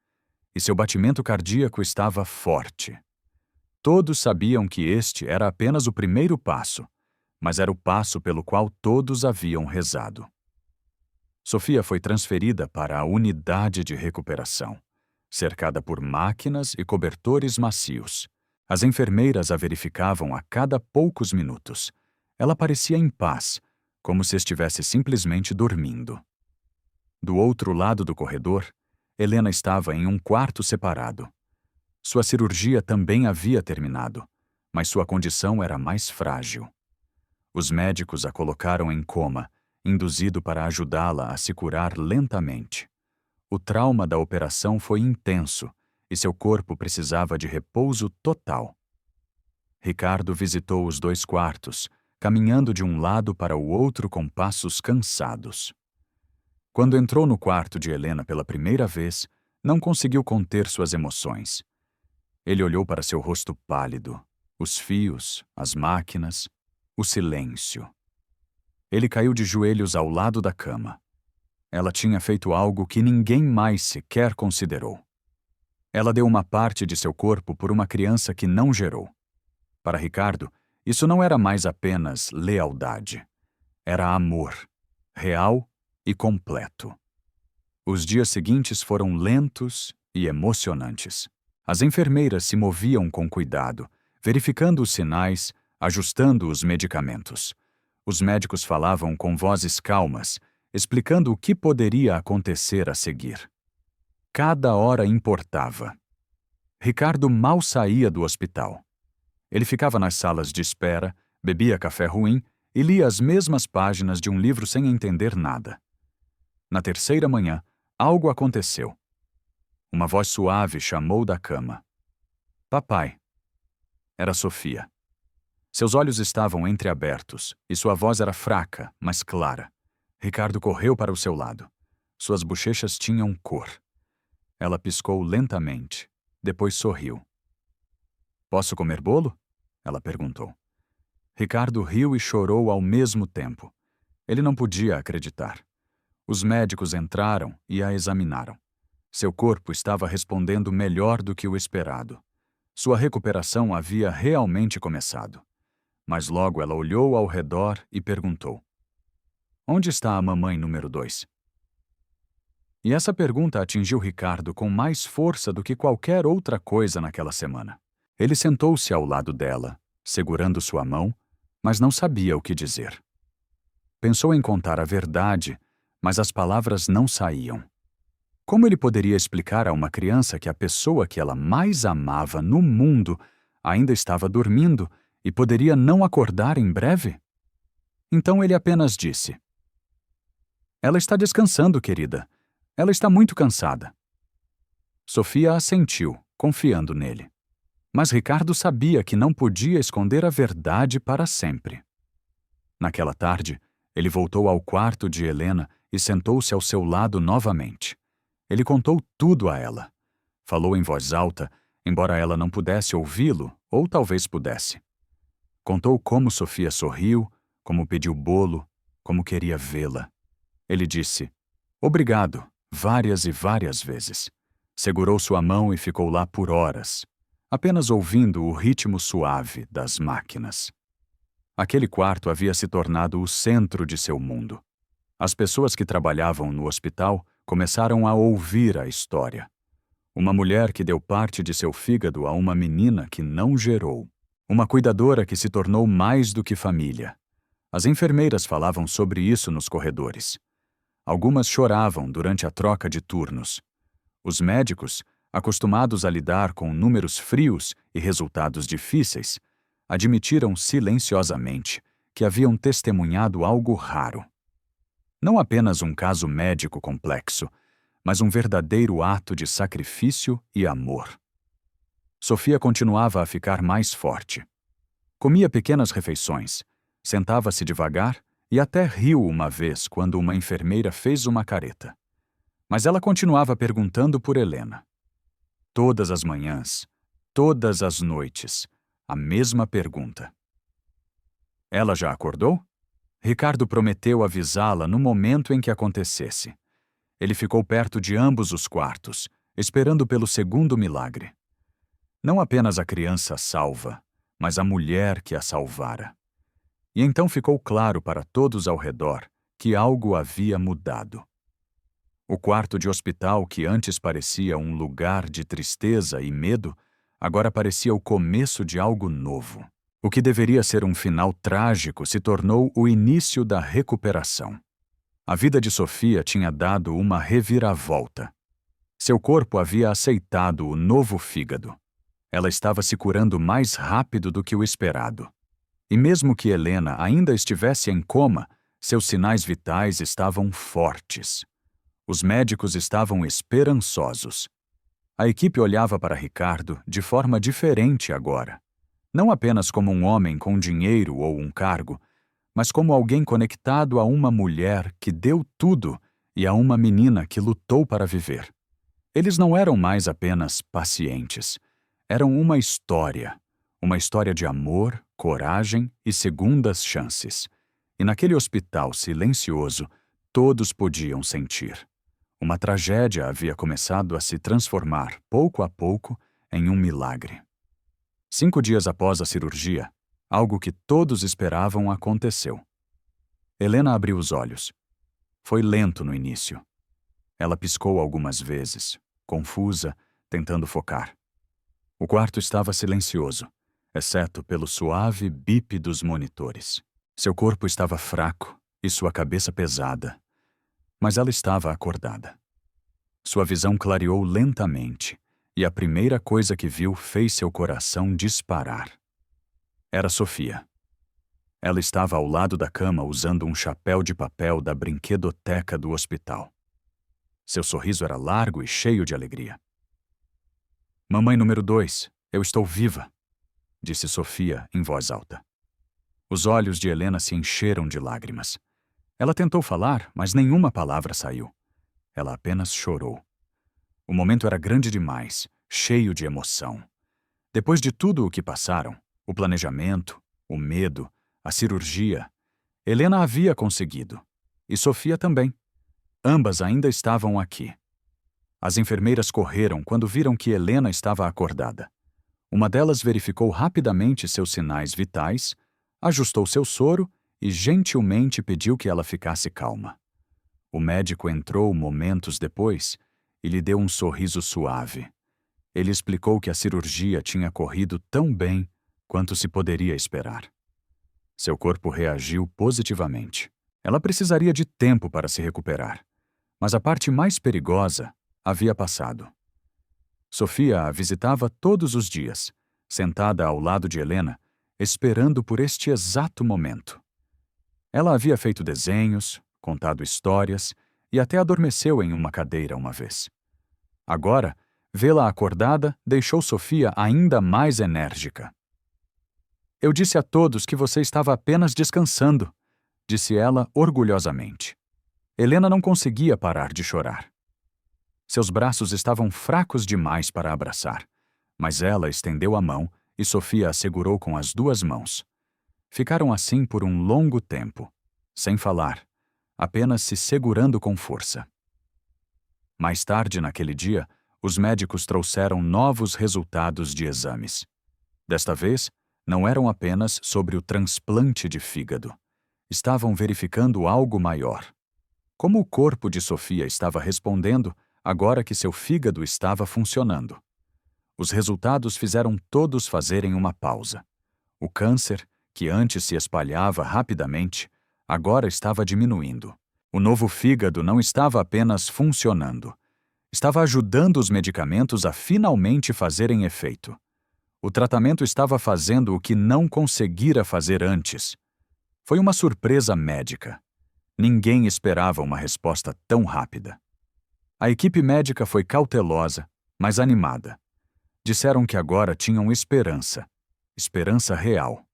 E seu batimento cardíaco estava forte. Todos sabiam que este era apenas o primeiro passo, mas era o passo pelo qual todos haviam rezado. Sofia foi transferida para a unidade de recuperação, cercada por máquinas e cobertores macios. As enfermeiras a verificavam a cada poucos minutos. Ela parecia em paz, como se estivesse simplesmente dormindo. Do outro lado do corredor, Helena estava em um quarto separado. Sua cirurgia também havia terminado, mas sua condição era mais frágil. Os médicos a colocaram em coma, induzido para ajudá-la a se curar lentamente. O trauma da operação foi intenso e seu corpo precisava de repouso total. Ricardo visitou os 2 quartos, caminhando de um lado para o outro com passos cansados. Quando entrou no quarto de Helena pela primeira vez, não conseguiu conter suas emoções. Ele olhou para seu rosto pálido, os fios, as máquinas, o silêncio. Ele caiu de joelhos ao lado da cama. Ela tinha feito algo que ninguém mais sequer considerou. Ela deu uma parte de seu corpo por uma criança que não gerou. Para Ricardo, isso não era mais apenas lealdade. Era amor, real e completo. Os dias seguintes foram lentos e emocionantes. As enfermeiras se moviam com cuidado, verificando os sinais, ajustando os medicamentos. Os médicos falavam com vozes calmas, explicando o que poderia acontecer a seguir. Cada hora importava. Ricardo mal saía do hospital. Ele ficava nas salas de espera, bebia café ruim e lia as mesmas páginas de um livro sem entender nada. Na terceira manhã, algo aconteceu. Uma voz suave chamou da cama. Papai. Era Sofia. Seus olhos estavam entreabertos e sua voz era fraca, mas clara. Ricardo correu para o seu lado. Suas bochechas tinham cor. Ela piscou lentamente, depois sorriu. Posso comer bolo? Ela perguntou. Ricardo riu e chorou ao mesmo tempo. Ele não podia acreditar. Os médicos entraram e a examinaram. Seu corpo estava respondendo melhor do que o esperado. Sua recuperação havia realmente começado. Mas logo ela olhou ao redor e perguntou: Onde está a mamãe número 2? E essa pergunta atingiu Ricardo com mais força do que qualquer outra coisa naquela semana. Ele sentou-se ao lado dela, segurando sua mão, mas não sabia o que dizer. Pensou em contar a verdade, mas as palavras não saíam. Como ele poderia explicar a uma criança que a pessoa que ela mais amava no mundo ainda estava dormindo e poderia não acordar em breve? Então ele apenas disse: Ela está descansando, querida. Ela está muito cansada. Sofia assentiu, confiando nele. Mas Ricardo sabia que não podia esconder a verdade para sempre. Naquela tarde, ele voltou ao quarto de Helena e sentou-se ao seu lado novamente. Ele contou tudo a ela. Falou em voz alta, embora ela não pudesse ouvi-lo, ou talvez pudesse. Contou como Sofia sorriu, como pediu bolo, como queria vê-la. Ele disse: Obrigado, várias e várias vezes. Segurou sua mão e ficou lá por horas, apenas ouvindo o ritmo suave das máquinas. Aquele quarto havia se tornado o centro de seu mundo. As pessoas que trabalhavam no hospital começaram a ouvir a história. Uma mulher que deu parte de seu fígado a uma menina que não gerou. Uma cuidadora que se tornou mais do que família. As enfermeiras falavam sobre isso nos corredores. Algumas choravam durante a troca de turnos. Os médicos, acostumados a lidar com números frios e resultados difíceis, admitiram silenciosamente que haviam testemunhado algo raro. Não apenas um caso médico complexo, mas um verdadeiro ato de sacrifício e amor. Sofia continuava a ficar mais forte. Comia pequenas refeições, sentava-se devagar e até riu uma vez quando uma enfermeira fez uma careta. Mas ela continuava perguntando por Helena. Todas as manhãs, todas as noites, a mesma pergunta. Ela já acordou? Ricardo prometeu avisá-la no momento em que acontecesse. Ele ficou perto de ambos os quartos, esperando pelo segundo milagre. Não apenas a criança salva, mas a mulher que a salvara. E então ficou claro para todos ao redor que algo havia mudado. O quarto de hospital, que antes parecia um lugar de tristeza e medo, agora parecia o começo de algo novo. O que deveria ser um final trágico se tornou o início da recuperação. A vida de Sofia tinha dado uma reviravolta. Seu corpo havia aceitado o novo fígado. Ela estava se curando mais rápido do que o esperado. E mesmo que Helena ainda estivesse em coma, seus sinais vitais estavam fortes. Os médicos estavam esperançosos. A equipe olhava para Ricardo de forma diferente agora. Não apenas como um homem com dinheiro ou um cargo, mas como alguém conectado a uma mulher que deu tudo e a uma menina que lutou para viver. Eles não eram mais apenas pacientes. Eram uma história de amor, coragem e segundas chances. E naquele hospital silencioso, todos podiam sentir. Uma tragédia havia começado a se transformar, pouco a pouco, em um milagre. 5 dias após a cirurgia, algo que todos esperavam aconteceu. Helena abriu os olhos. Foi lento no início. Ela piscou algumas vezes, confusa, tentando focar. O quarto estava silencioso, exceto pelo suave bip dos monitores. Seu corpo estava fraco e sua cabeça pesada, mas ela estava acordada. Sua visão clareou lentamente, e a primeira coisa que viu fez seu coração disparar. Era Sofia. Ela estava ao lado da cama usando um chapéu de papel da brinquedoteca do hospital. Seu sorriso era largo e cheio de alegria. "Mamãe número 2, eu estou viva", disse Sofia em voz alta. Os olhos de Helena se encheram de lágrimas. Ela tentou falar, mas nenhuma palavra saiu. Ela apenas chorou. O momento era grande demais, cheio de emoção. Depois de tudo o que passaram, o planejamento, o medo, a cirurgia, Helena havia conseguido. E Sofia também. Ambas ainda estavam aqui. As enfermeiras correram quando viram que Helena estava acordada. Uma delas verificou rapidamente seus sinais vitais, ajustou seu soro e gentilmente pediu que ela ficasse calma. O médico entrou momentos depois e lhe deu um sorriso suave. Ele explicou que a cirurgia tinha corrido tão bem quanto se poderia esperar. Seu corpo reagiu positivamente. Ela precisaria de tempo para se recuperar, mas a parte mais perigosa havia passado. Sofia a visitava todos os dias, sentada ao lado de Helena, esperando por este exato momento. Ela havia feito desenhos, contado histórias e até adormeceu em uma cadeira uma vez. Agora, vê-la acordada deixou Sofia ainda mais enérgica. "Eu disse a todos que você estava apenas descansando", disse ela orgulhosamente. Helena não conseguia parar de chorar. Seus braços estavam fracos demais para abraçar, mas ela estendeu a mão e Sofia a segurou com as 2 mãos. Ficaram assim por um longo tempo, sem falar, apenas se segurando com força. Mais tarde naquele dia, os médicos trouxeram novos resultados de exames. Desta vez, não eram apenas sobre o transplante de fígado. Estavam verificando algo maior. Como o corpo de Sofia estava respondendo agora que seu fígado estava funcionando. Os resultados fizeram todos fazerem uma pausa. O câncer, que antes se espalhava rapidamente, agora estava diminuindo. O novo fígado não estava apenas funcionando. Estava ajudando os medicamentos a finalmente fazerem efeito. O tratamento estava fazendo o que não conseguira fazer antes. Foi uma surpresa médica. Ninguém esperava uma resposta tão rápida. A equipe médica foi cautelosa, mas animada. Disseram que agora tinham esperança. Esperança real.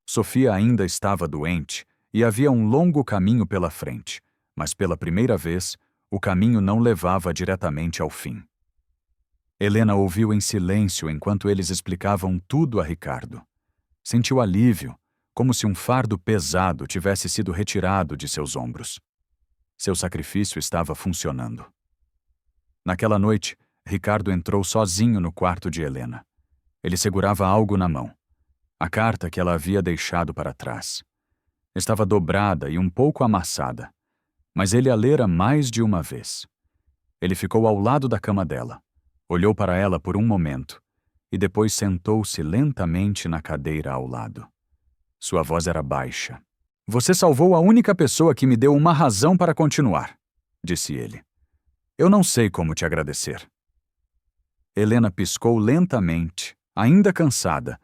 Sofia ainda estava doente e havia um longo caminho pela frente, mas pela primeira vez, o caminho não levava diretamente ao fim. Helena ouviu em silêncio enquanto eles explicavam tudo a Ricardo. Sentiu alívio, como se um fardo pesado tivesse sido retirado de seus ombros. Seu sacrifício estava funcionando. Naquela noite, Ricardo entrou sozinho no quarto de Helena. Ele segurava algo na mão. A carta que ela havia deixado para trás. Estava dobrada e um pouco amassada, mas ele a lera mais de uma vez. Ele ficou ao lado da cama dela, olhou para ela por um momento e depois sentou-se lentamente na cadeira ao lado. Sua voz era baixa. "Você salvou a única pessoa que me deu uma razão para continuar", disse ele. "Eu não sei como te agradecer." Helena piscou lentamente, ainda cansada,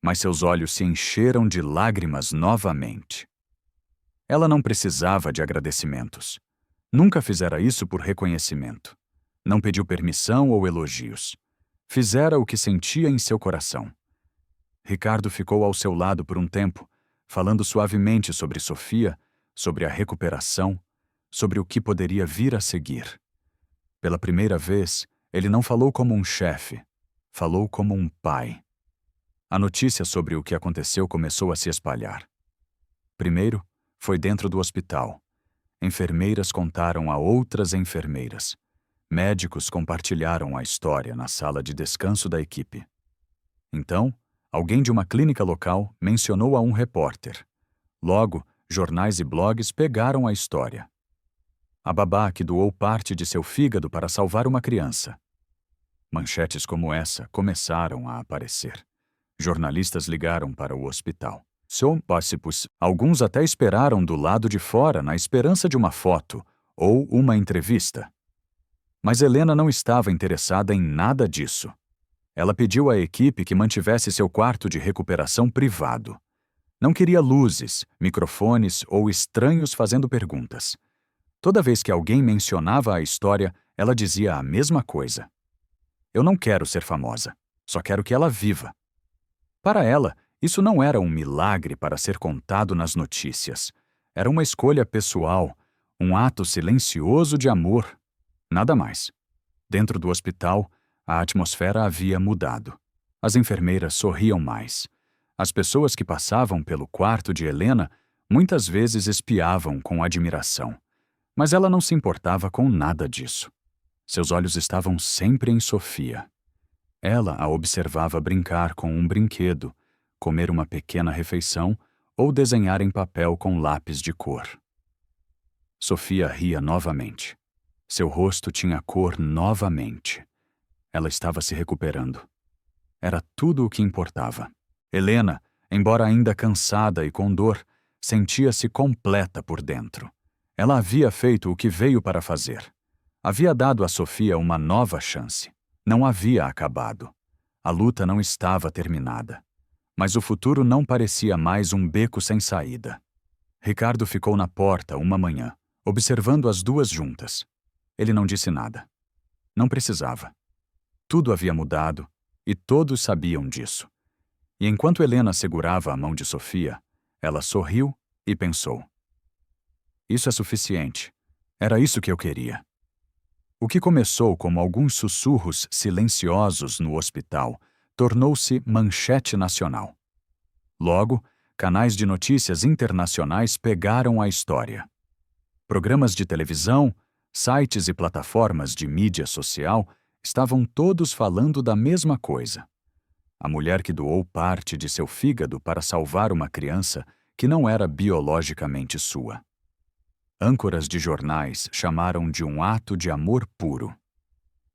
mas seus olhos se encheram de lágrimas novamente. Ela não precisava de agradecimentos. Nunca fizera isso por reconhecimento. Não pediu permissão ou elogios. Fizera o que sentia em seu coração. Ricardo ficou ao seu lado por um tempo, falando suavemente sobre Sofia, sobre a recuperação, sobre o que poderia vir a seguir. Pela primeira vez, ele não falou como um chefe, falou como um pai. A notícia sobre o que aconteceu começou a se espalhar. Primeiro, foi dentro do hospital. Enfermeiras contaram a outras enfermeiras. Médicos compartilharam a história na sala de descanso da equipe. Então, alguém de uma clínica local mencionou a um repórter. Logo, jornais e blogs pegaram a história. A babá que doou parte de seu fígado para salvar uma criança. Manchetes como essa começaram a aparecer. Jornalistas ligaram para o hospital. Alguns até esperaram do lado de fora na esperança de uma foto ou uma entrevista. Mas Helena não estava interessada em nada disso. Ela pediu à equipe que mantivesse seu quarto de recuperação privado. Não queria luzes, microfones ou estranhos fazendo perguntas. Toda vez que alguém mencionava a história, ela dizia a mesma coisa. "Eu não quero ser famosa, só quero que ela viva." Para ela, isso não era um milagre para ser contado nas notícias. Era uma escolha pessoal, um ato silencioso de amor. Nada mais. Dentro do hospital, a atmosfera havia mudado. As enfermeiras sorriam mais. As pessoas que passavam pelo quarto de Helena muitas vezes espiavam com admiração. Mas ela não se importava com nada disso. Seus olhos estavam sempre em Sofia. Ela a observava brincar com um brinquedo, comer uma pequena refeição ou desenhar em papel com lápis de cor. Sofia ria novamente. Seu rosto tinha cor novamente. Ela estava se recuperando. Era tudo o que importava. Helena, embora ainda cansada e com dor, sentia-se completa por dentro. Ela havia feito o que veio para fazer. Havia dado a Sofia uma nova chance. Não havia acabado. A luta não estava terminada. Mas o futuro não parecia mais um beco sem saída. Ricardo ficou na porta uma manhã, observando as duas juntas. Ele não disse nada. Não precisava. Tudo havia mudado, e todos sabiam disso. E enquanto Helena segurava a mão de Sofia, ela sorriu e pensou. Isso é suficiente. Era isso que eu queria. O que começou como alguns sussurros silenciosos no hospital tornou-se manchete nacional. Logo, canais de notícias internacionais pegaram a história. Programas de televisão, sites e plataformas de mídia social estavam todos falando da mesma coisa. A mulher que doou parte de seu fígado para salvar uma criança que não era biologicamente sua. Âncoras de jornais chamaram de um ato de amor puro.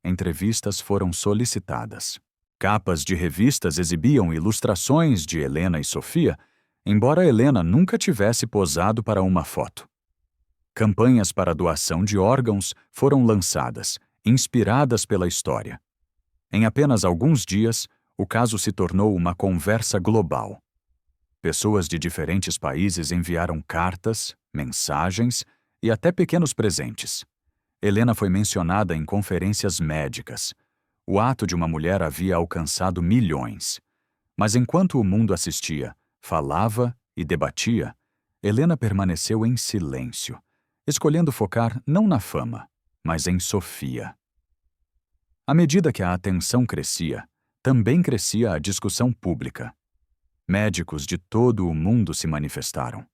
Entrevistas foram solicitadas. Capas de revistas exibiam ilustrações de Helena e Sofia, embora Helena nunca tivesse posado para uma foto. Campanhas para doação de órgãos foram lançadas, inspiradas pela história. Em apenas alguns dias, o caso se tornou uma conversa global. Pessoas de diferentes países enviaram cartas, mensagens e até pequenos presentes. Helena foi mencionada em conferências médicas. O ato de uma mulher havia alcançado milhões. Mas enquanto o mundo assistia, falava e debatia, Helena permaneceu em silêncio, escolhendo focar não na fama, mas em Sofia. À medida que a atenção crescia, também crescia a discussão pública. Médicos de todo o mundo se manifestaram.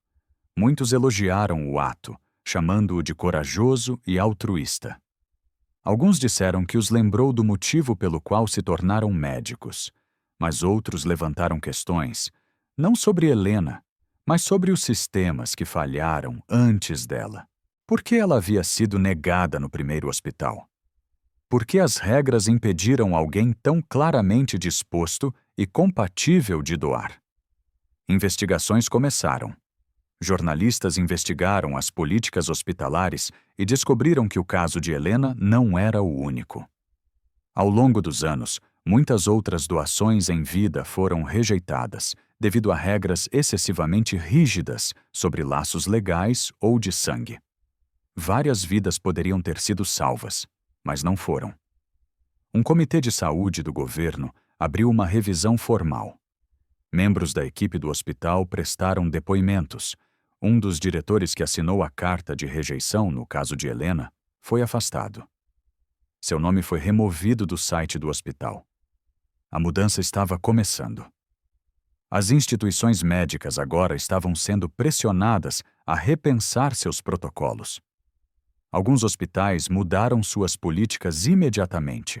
Muitos elogiaram o ato, chamando-o de corajoso e altruísta. Alguns disseram que os lembrou do motivo pelo qual se tornaram médicos, mas outros levantaram questões, não sobre Helena, mas sobre os sistemas que falharam antes dela. Por que ela havia sido negada no primeiro hospital? Por que as regras impediram alguém tão claramente disposto e compatível de doar? Investigações começaram. Jornalistas investigaram as políticas hospitalares e descobriram que o caso de Helena não era o único. Ao longo dos anos, muitas outras doações em vida foram rejeitadas, devido a regras excessivamente rígidas sobre laços legais ou de sangue. Várias vidas poderiam ter sido salvas, mas não foram. Um comitê de saúde do governo abriu uma revisão formal. Membros da equipe do hospital prestaram depoimentos. Um dos diretores que assinou a carta de rejeição no caso de Helena foi afastado. Seu nome foi removido do site do hospital. A mudança estava começando. As instituições médicas agora estavam sendo pressionadas a repensar seus protocolos. Alguns hospitais mudaram suas políticas imediatamente,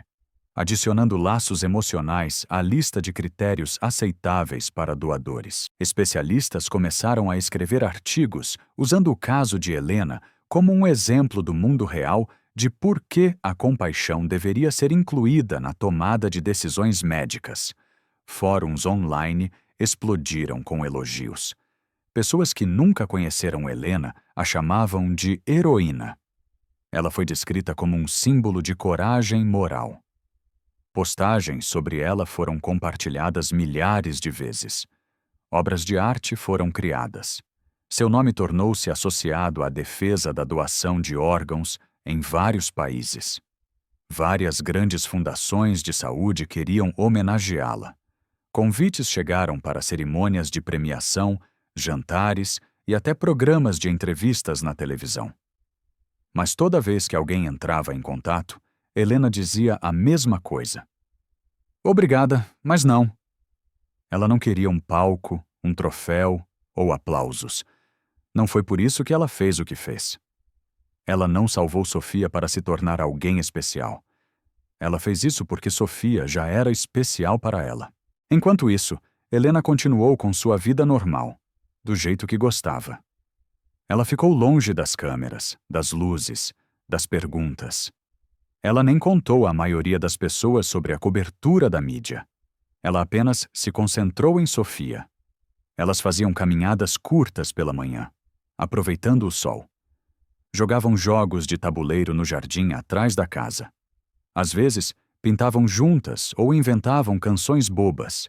adicionando laços emocionais à lista de critérios aceitáveis para doadores. Especialistas começaram a escrever artigos usando o caso de Helena como um exemplo do mundo real de por que a compaixão deveria ser incluída na tomada de decisões médicas. Fóruns online explodiram com elogios. Pessoas que nunca conheceram Helena a chamavam de heroína. Ela foi descrita como um símbolo de coragem moral. Postagens sobre ela foram compartilhadas milhares de vezes. Obras de arte foram criadas. Seu nome tornou-se associado à defesa da doação de órgãos em vários países. Várias grandes fundações de saúde queriam homenageá-la. Convites chegaram para cerimônias de premiação, jantares e até programas de entrevistas na televisão. Mas toda vez que alguém entrava em contato, Helena dizia a mesma coisa. Obrigada, mas não. Ela não queria um palco, um troféu ou aplausos. Não foi por isso que ela fez o que fez. Ela não salvou Sofia para se tornar alguém especial. Ela fez isso porque Sofia já era especial para ela. Enquanto isso, Helena continuou com sua vida normal, do jeito que gostava. Ela ficou longe das câmeras, das luzes, das perguntas. Ela nem contou à maioria das pessoas sobre a cobertura da mídia. Ela apenas se concentrou em Sofia. Elas faziam caminhadas curtas pela manhã, aproveitando o sol. Jogavam jogos de tabuleiro no jardim atrás da casa. Às vezes, pintavam juntas ou inventavam canções bobas.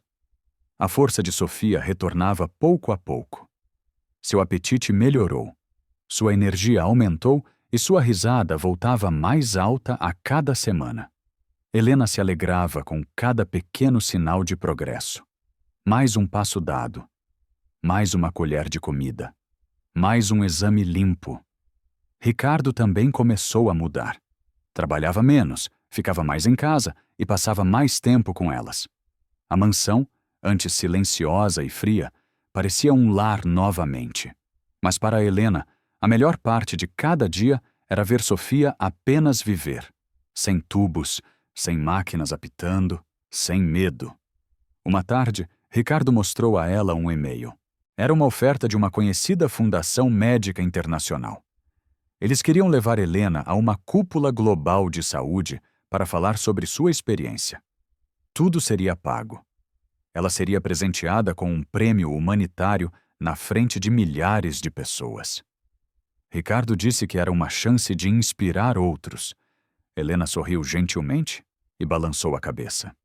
A força de Sofia retornava pouco a pouco. Seu apetite melhorou. Sua energia aumentou e sua risada voltava mais alta a cada semana. Helena se alegrava com cada pequeno sinal de progresso. Mais um passo dado. Mais uma colher de comida. Mais um exame limpo. Ricardo também começou a mudar. Trabalhava menos, ficava mais em casa e passava mais tempo com elas. A mansão, antes silenciosa e fria, parecia um lar novamente. Mas para Helena, a melhor parte de cada dia era ver Sofia apenas viver, sem tubos, sem máquinas apitando, sem medo. Uma tarde, Ricardo mostrou a ela um e-mail. Era uma oferta de uma conhecida fundação médica internacional. Eles queriam levar Helena a uma cúpula global de saúde para falar sobre sua experiência. Tudo seria pago. Ela seria presenteada com um prêmio humanitário na frente de milhares de pessoas. Ricardo disse que era uma chance de inspirar outros. Helena sorriu gentilmente e balançou a cabeça.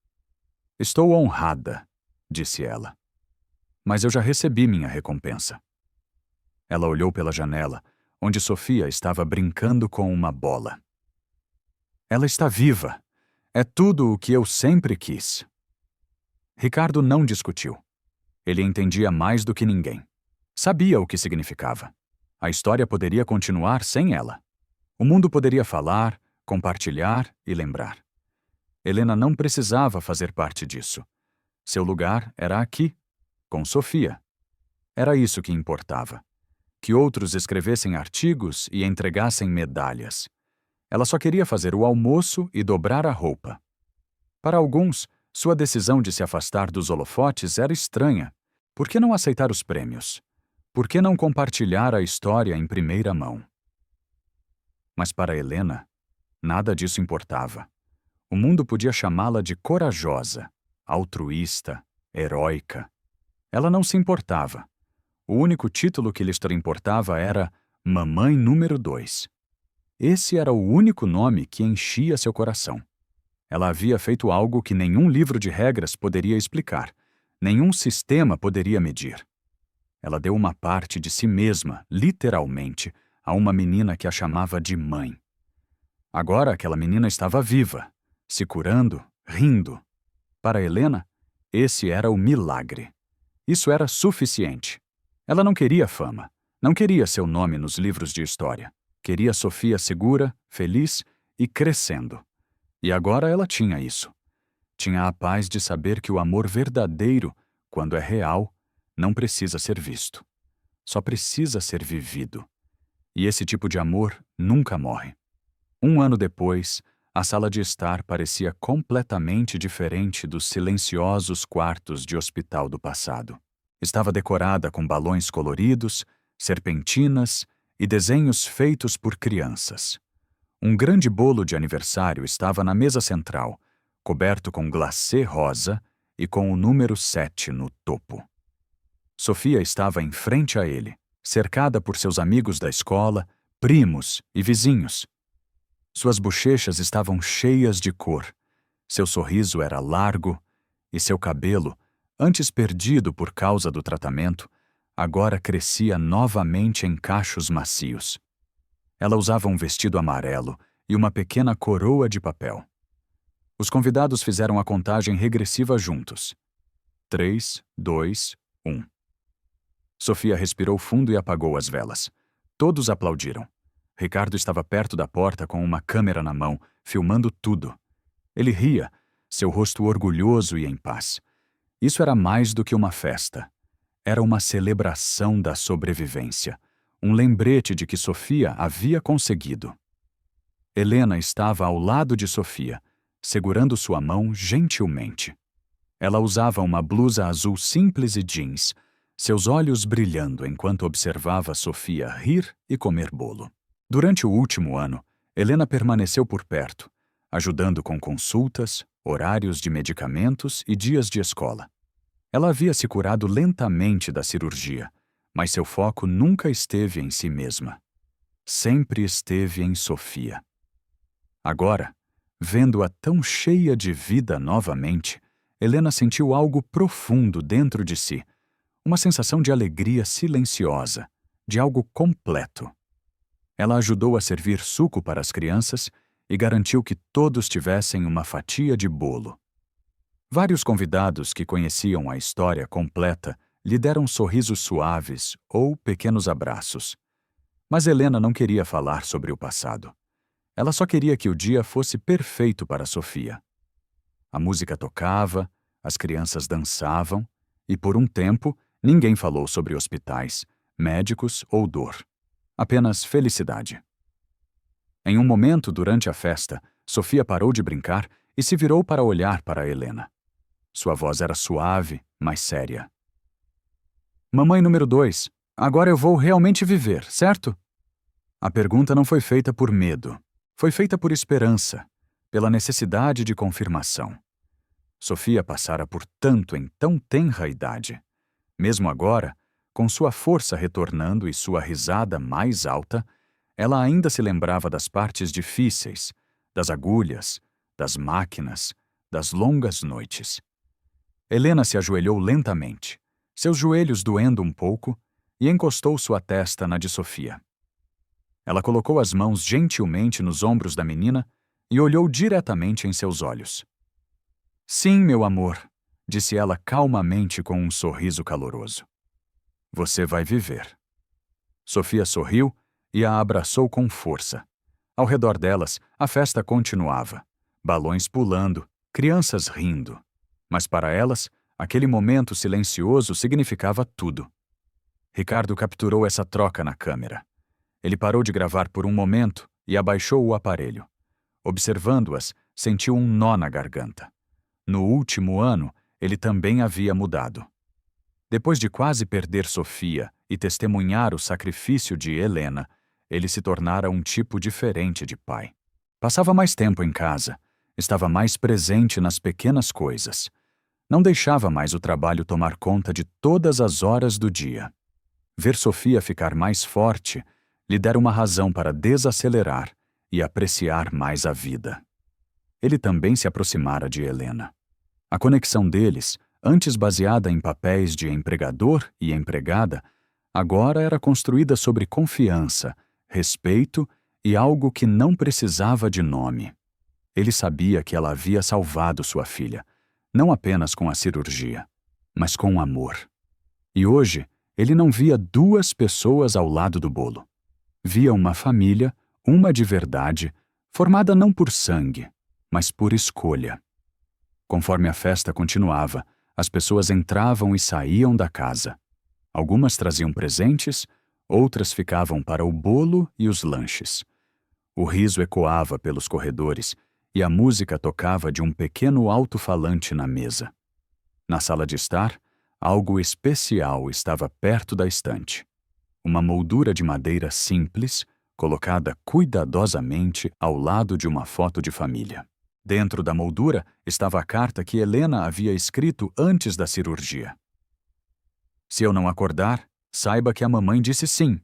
Estou honrada, disse ela. Mas eu já recebi minha recompensa. Ela olhou pela janela, onde Sofia estava brincando com uma bola. Ela está viva. É tudo o que eu sempre quis. Ricardo não discutiu. Ele entendia mais do que ninguém. Sabia o que significava. A história poderia continuar sem ela. O mundo poderia falar, compartilhar e lembrar. Helena não precisava fazer parte disso. Seu lugar era aqui, com Sofia. Era isso que importava. Que outros escrevessem artigos e entregassem medalhas. Ela só queria fazer o almoço e dobrar a roupa. Para alguns, sua decisão de se afastar dos holofotes era estranha. Por que não aceitar os prêmios? Por que não compartilhar a história em primeira mão? Mas para Helena, nada disso importava. O mundo podia chamá-la de corajosa, altruísta, heróica. Ela não se importava. O único título que lhes importava era Mamãe número 2. Esse era o único nome que enchia seu coração. Ela havia feito algo que nenhum livro de regras poderia explicar, nenhum sistema poderia medir. Ela deu uma parte de si mesma, literalmente, a uma menina que a chamava de mãe. Agora aquela menina estava viva, se curando, rindo. Para Helena, esse era o milagre. Isso era suficiente. Ela não queria fama, não queria seu nome nos livros de história. Queria Sofia segura, feliz e crescendo. E agora ela tinha isso. Tinha a paz de saber que o amor verdadeiro, quando é real, não precisa ser visto. Só precisa ser vivido. E esse tipo de amor nunca morre. 1 ano depois, a sala de estar parecia completamente diferente dos silenciosos quartos de hospital do passado. Estava decorada com balões coloridos, serpentinas e desenhos feitos por crianças. Um grande bolo de aniversário estava na mesa central, coberto com glacê rosa e com o número 7 no topo. Sofia estava em frente a ele, cercada por seus amigos da escola, primos e vizinhos. Suas bochechas estavam cheias de cor, seu sorriso era largo e seu cabelo, antes perdido por causa do tratamento, agora crescia novamente em cachos macios. Ela usava um vestido amarelo e uma pequena coroa de papel. Os convidados fizeram a contagem regressiva juntos. 3, 2, 1. Sofia respirou fundo e apagou as velas. Todos aplaudiram. Ricardo estava perto da porta com uma câmera na mão, filmando tudo. Ele ria, seu rosto orgulhoso e em paz. Isso era mais do que uma festa. Era uma celebração da sobrevivência. Um lembrete de que Sofia havia conseguido. Helena estava ao lado de Sofia, segurando sua mão gentilmente. Ela usava uma blusa azul simples e jeans, seus olhos brilhando enquanto observava Sofia rir e comer bolo. Durante o último ano, Helena permaneceu por perto, ajudando com consultas, horários de medicamentos e dias de escola. Ela havia se curado lentamente da cirurgia, mas seu foco nunca esteve em si mesma. Sempre esteve em Sofia. Agora, vendo-a tão cheia de vida novamente, Helena sentiu algo profundo dentro de si, uma sensação de alegria silenciosa, de algo completo. Ela ajudou a servir suco para as crianças e garantiu que todos tivessem uma fatia de bolo. Vários convidados que conheciam a história completa lhe deram sorrisos suaves ou pequenos abraços. Mas Helena não queria falar sobre o passado. Ela só queria que o dia fosse perfeito para Sofia. A música tocava, as crianças dançavam e, por um tempo, ninguém falou sobre hospitais, médicos ou dor. Apenas felicidade. Em um momento durante a festa, Sofia parou de brincar e se virou para olhar para Helena. Sua voz era suave, mas séria. Mamãe número 2, agora eu vou realmente viver, certo? A pergunta não foi feita por medo. Foi feita por esperança, pela necessidade de confirmação. Sofia passara por tanto em tão tenra idade. Mesmo agora, com sua força retornando e sua risada mais alta, ela ainda se lembrava das partes difíceis, das agulhas, das máquinas, das longas noites. Helena se ajoelhou lentamente, seus joelhos doendo um pouco, e encostou sua testa na de Sofia. Ela colocou as mãos gentilmente nos ombros da menina e olhou diretamente em seus olhos. Sim, meu amor, disse ela calmamente com um sorriso caloroso. Você vai viver. Sofia sorriu e a abraçou com força. Ao redor delas, a festa continuava. Balões pulando, crianças rindo. Mas para elas, aquele momento silencioso significava tudo. Ricardo capturou essa troca na câmera. Ele parou de gravar por um momento e abaixou o aparelho. Observando-as, sentiu um nó na garganta. No último ano, ele também havia mudado. Depois de quase perder Sofia e testemunhar o sacrifício de Helena, ele se tornara um tipo diferente de pai. Passava mais tempo em casa, estava mais presente nas pequenas coisas. Não deixava mais o trabalho tomar conta de todas as horas do dia. Ver Sofia ficar mais forte lhe dera uma razão para desacelerar e apreciar mais a vida. Ele também se aproximara de Helena. A conexão deles, antes baseada em papéis de empregador e empregada, agora era construída sobre confiança, respeito e algo que não precisava de nome. Ele sabia que ela havia salvado sua filha, não apenas com a cirurgia, mas com amor. E hoje, ele não via duas pessoas ao lado do bolo. Via uma família, uma de verdade, formada não por sangue, mas por escolha. Conforme a festa continuava, as pessoas entravam e saíam da casa. Algumas traziam presentes, outras ficavam para o bolo e os lanches. O riso ecoava pelos corredores e a música tocava de um pequeno alto-falante na mesa. Na sala de estar, algo especial estava perto da estante. Uma moldura de madeira simples, colocada cuidadosamente ao lado de uma foto de família. Dentro da moldura estava a carta que Helena havia escrito antes da cirurgia. Se eu não acordar, saiba que a mamãe disse sim.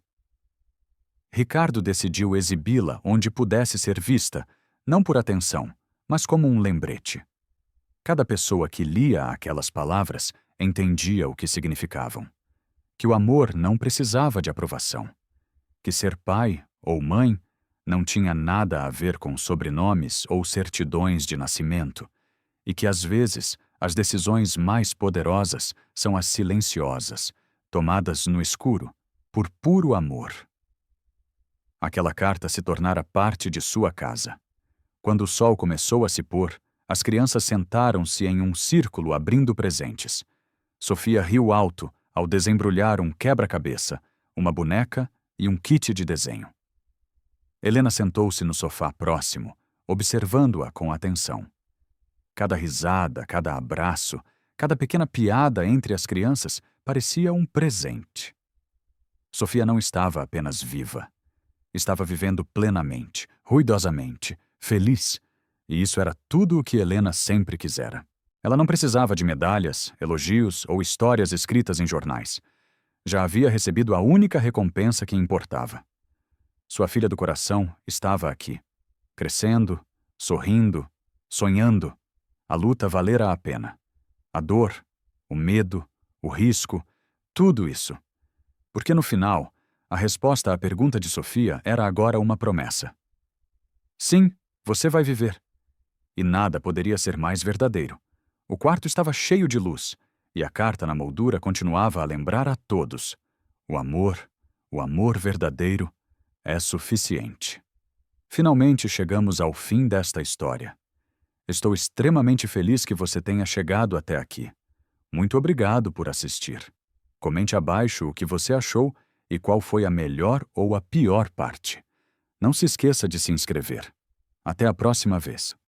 Ricardo decidiu exibi-la onde pudesse ser vista, não por atenção, mas como um lembrete. Cada pessoa que lia aquelas palavras entendia o que significavam. Que o amor não precisava de aprovação. Que ser pai ou mãe não tinha nada a ver com sobrenomes ou certidões de nascimento, e que às vezes as decisões mais poderosas são as silenciosas, tomadas no escuro, por puro amor. Aquela carta se tornara parte de sua casa. Quando o sol começou a se pôr, as crianças sentaram-se em um círculo abrindo presentes. Sofia riu alto ao desembrulhar um quebra-cabeça, uma boneca e um kit de desenho. Helena sentou-se no sofá próximo, observando-a com atenção. Cada risada, cada abraço, cada pequena piada entre as crianças parecia um presente. Sofia não estava apenas viva. Estava vivendo plenamente, ruidosamente, feliz, e isso era tudo o que Helena sempre quisera. Ela não precisava de medalhas, elogios ou histórias escritas em jornais. Já havia recebido a única recompensa que importava. Sua filha do coração estava aqui, crescendo, sorrindo, sonhando. A luta valera a pena. A dor, o medo, o risco, tudo isso. Porque no final, a resposta à pergunta de Sofia era agora uma promessa. Sim, você vai viver. E nada poderia ser mais verdadeiro. O quarto estava cheio de luz, e a carta na moldura continuava a lembrar a todos: o amor verdadeiro, é suficiente. Finalmente chegamos ao fim desta história. Estou extremamente feliz que você tenha chegado até aqui. Muito obrigado por assistir. Comente abaixo o que você achou e qual foi a melhor ou a pior parte. Não se esqueça de se inscrever. Até a próxima vez.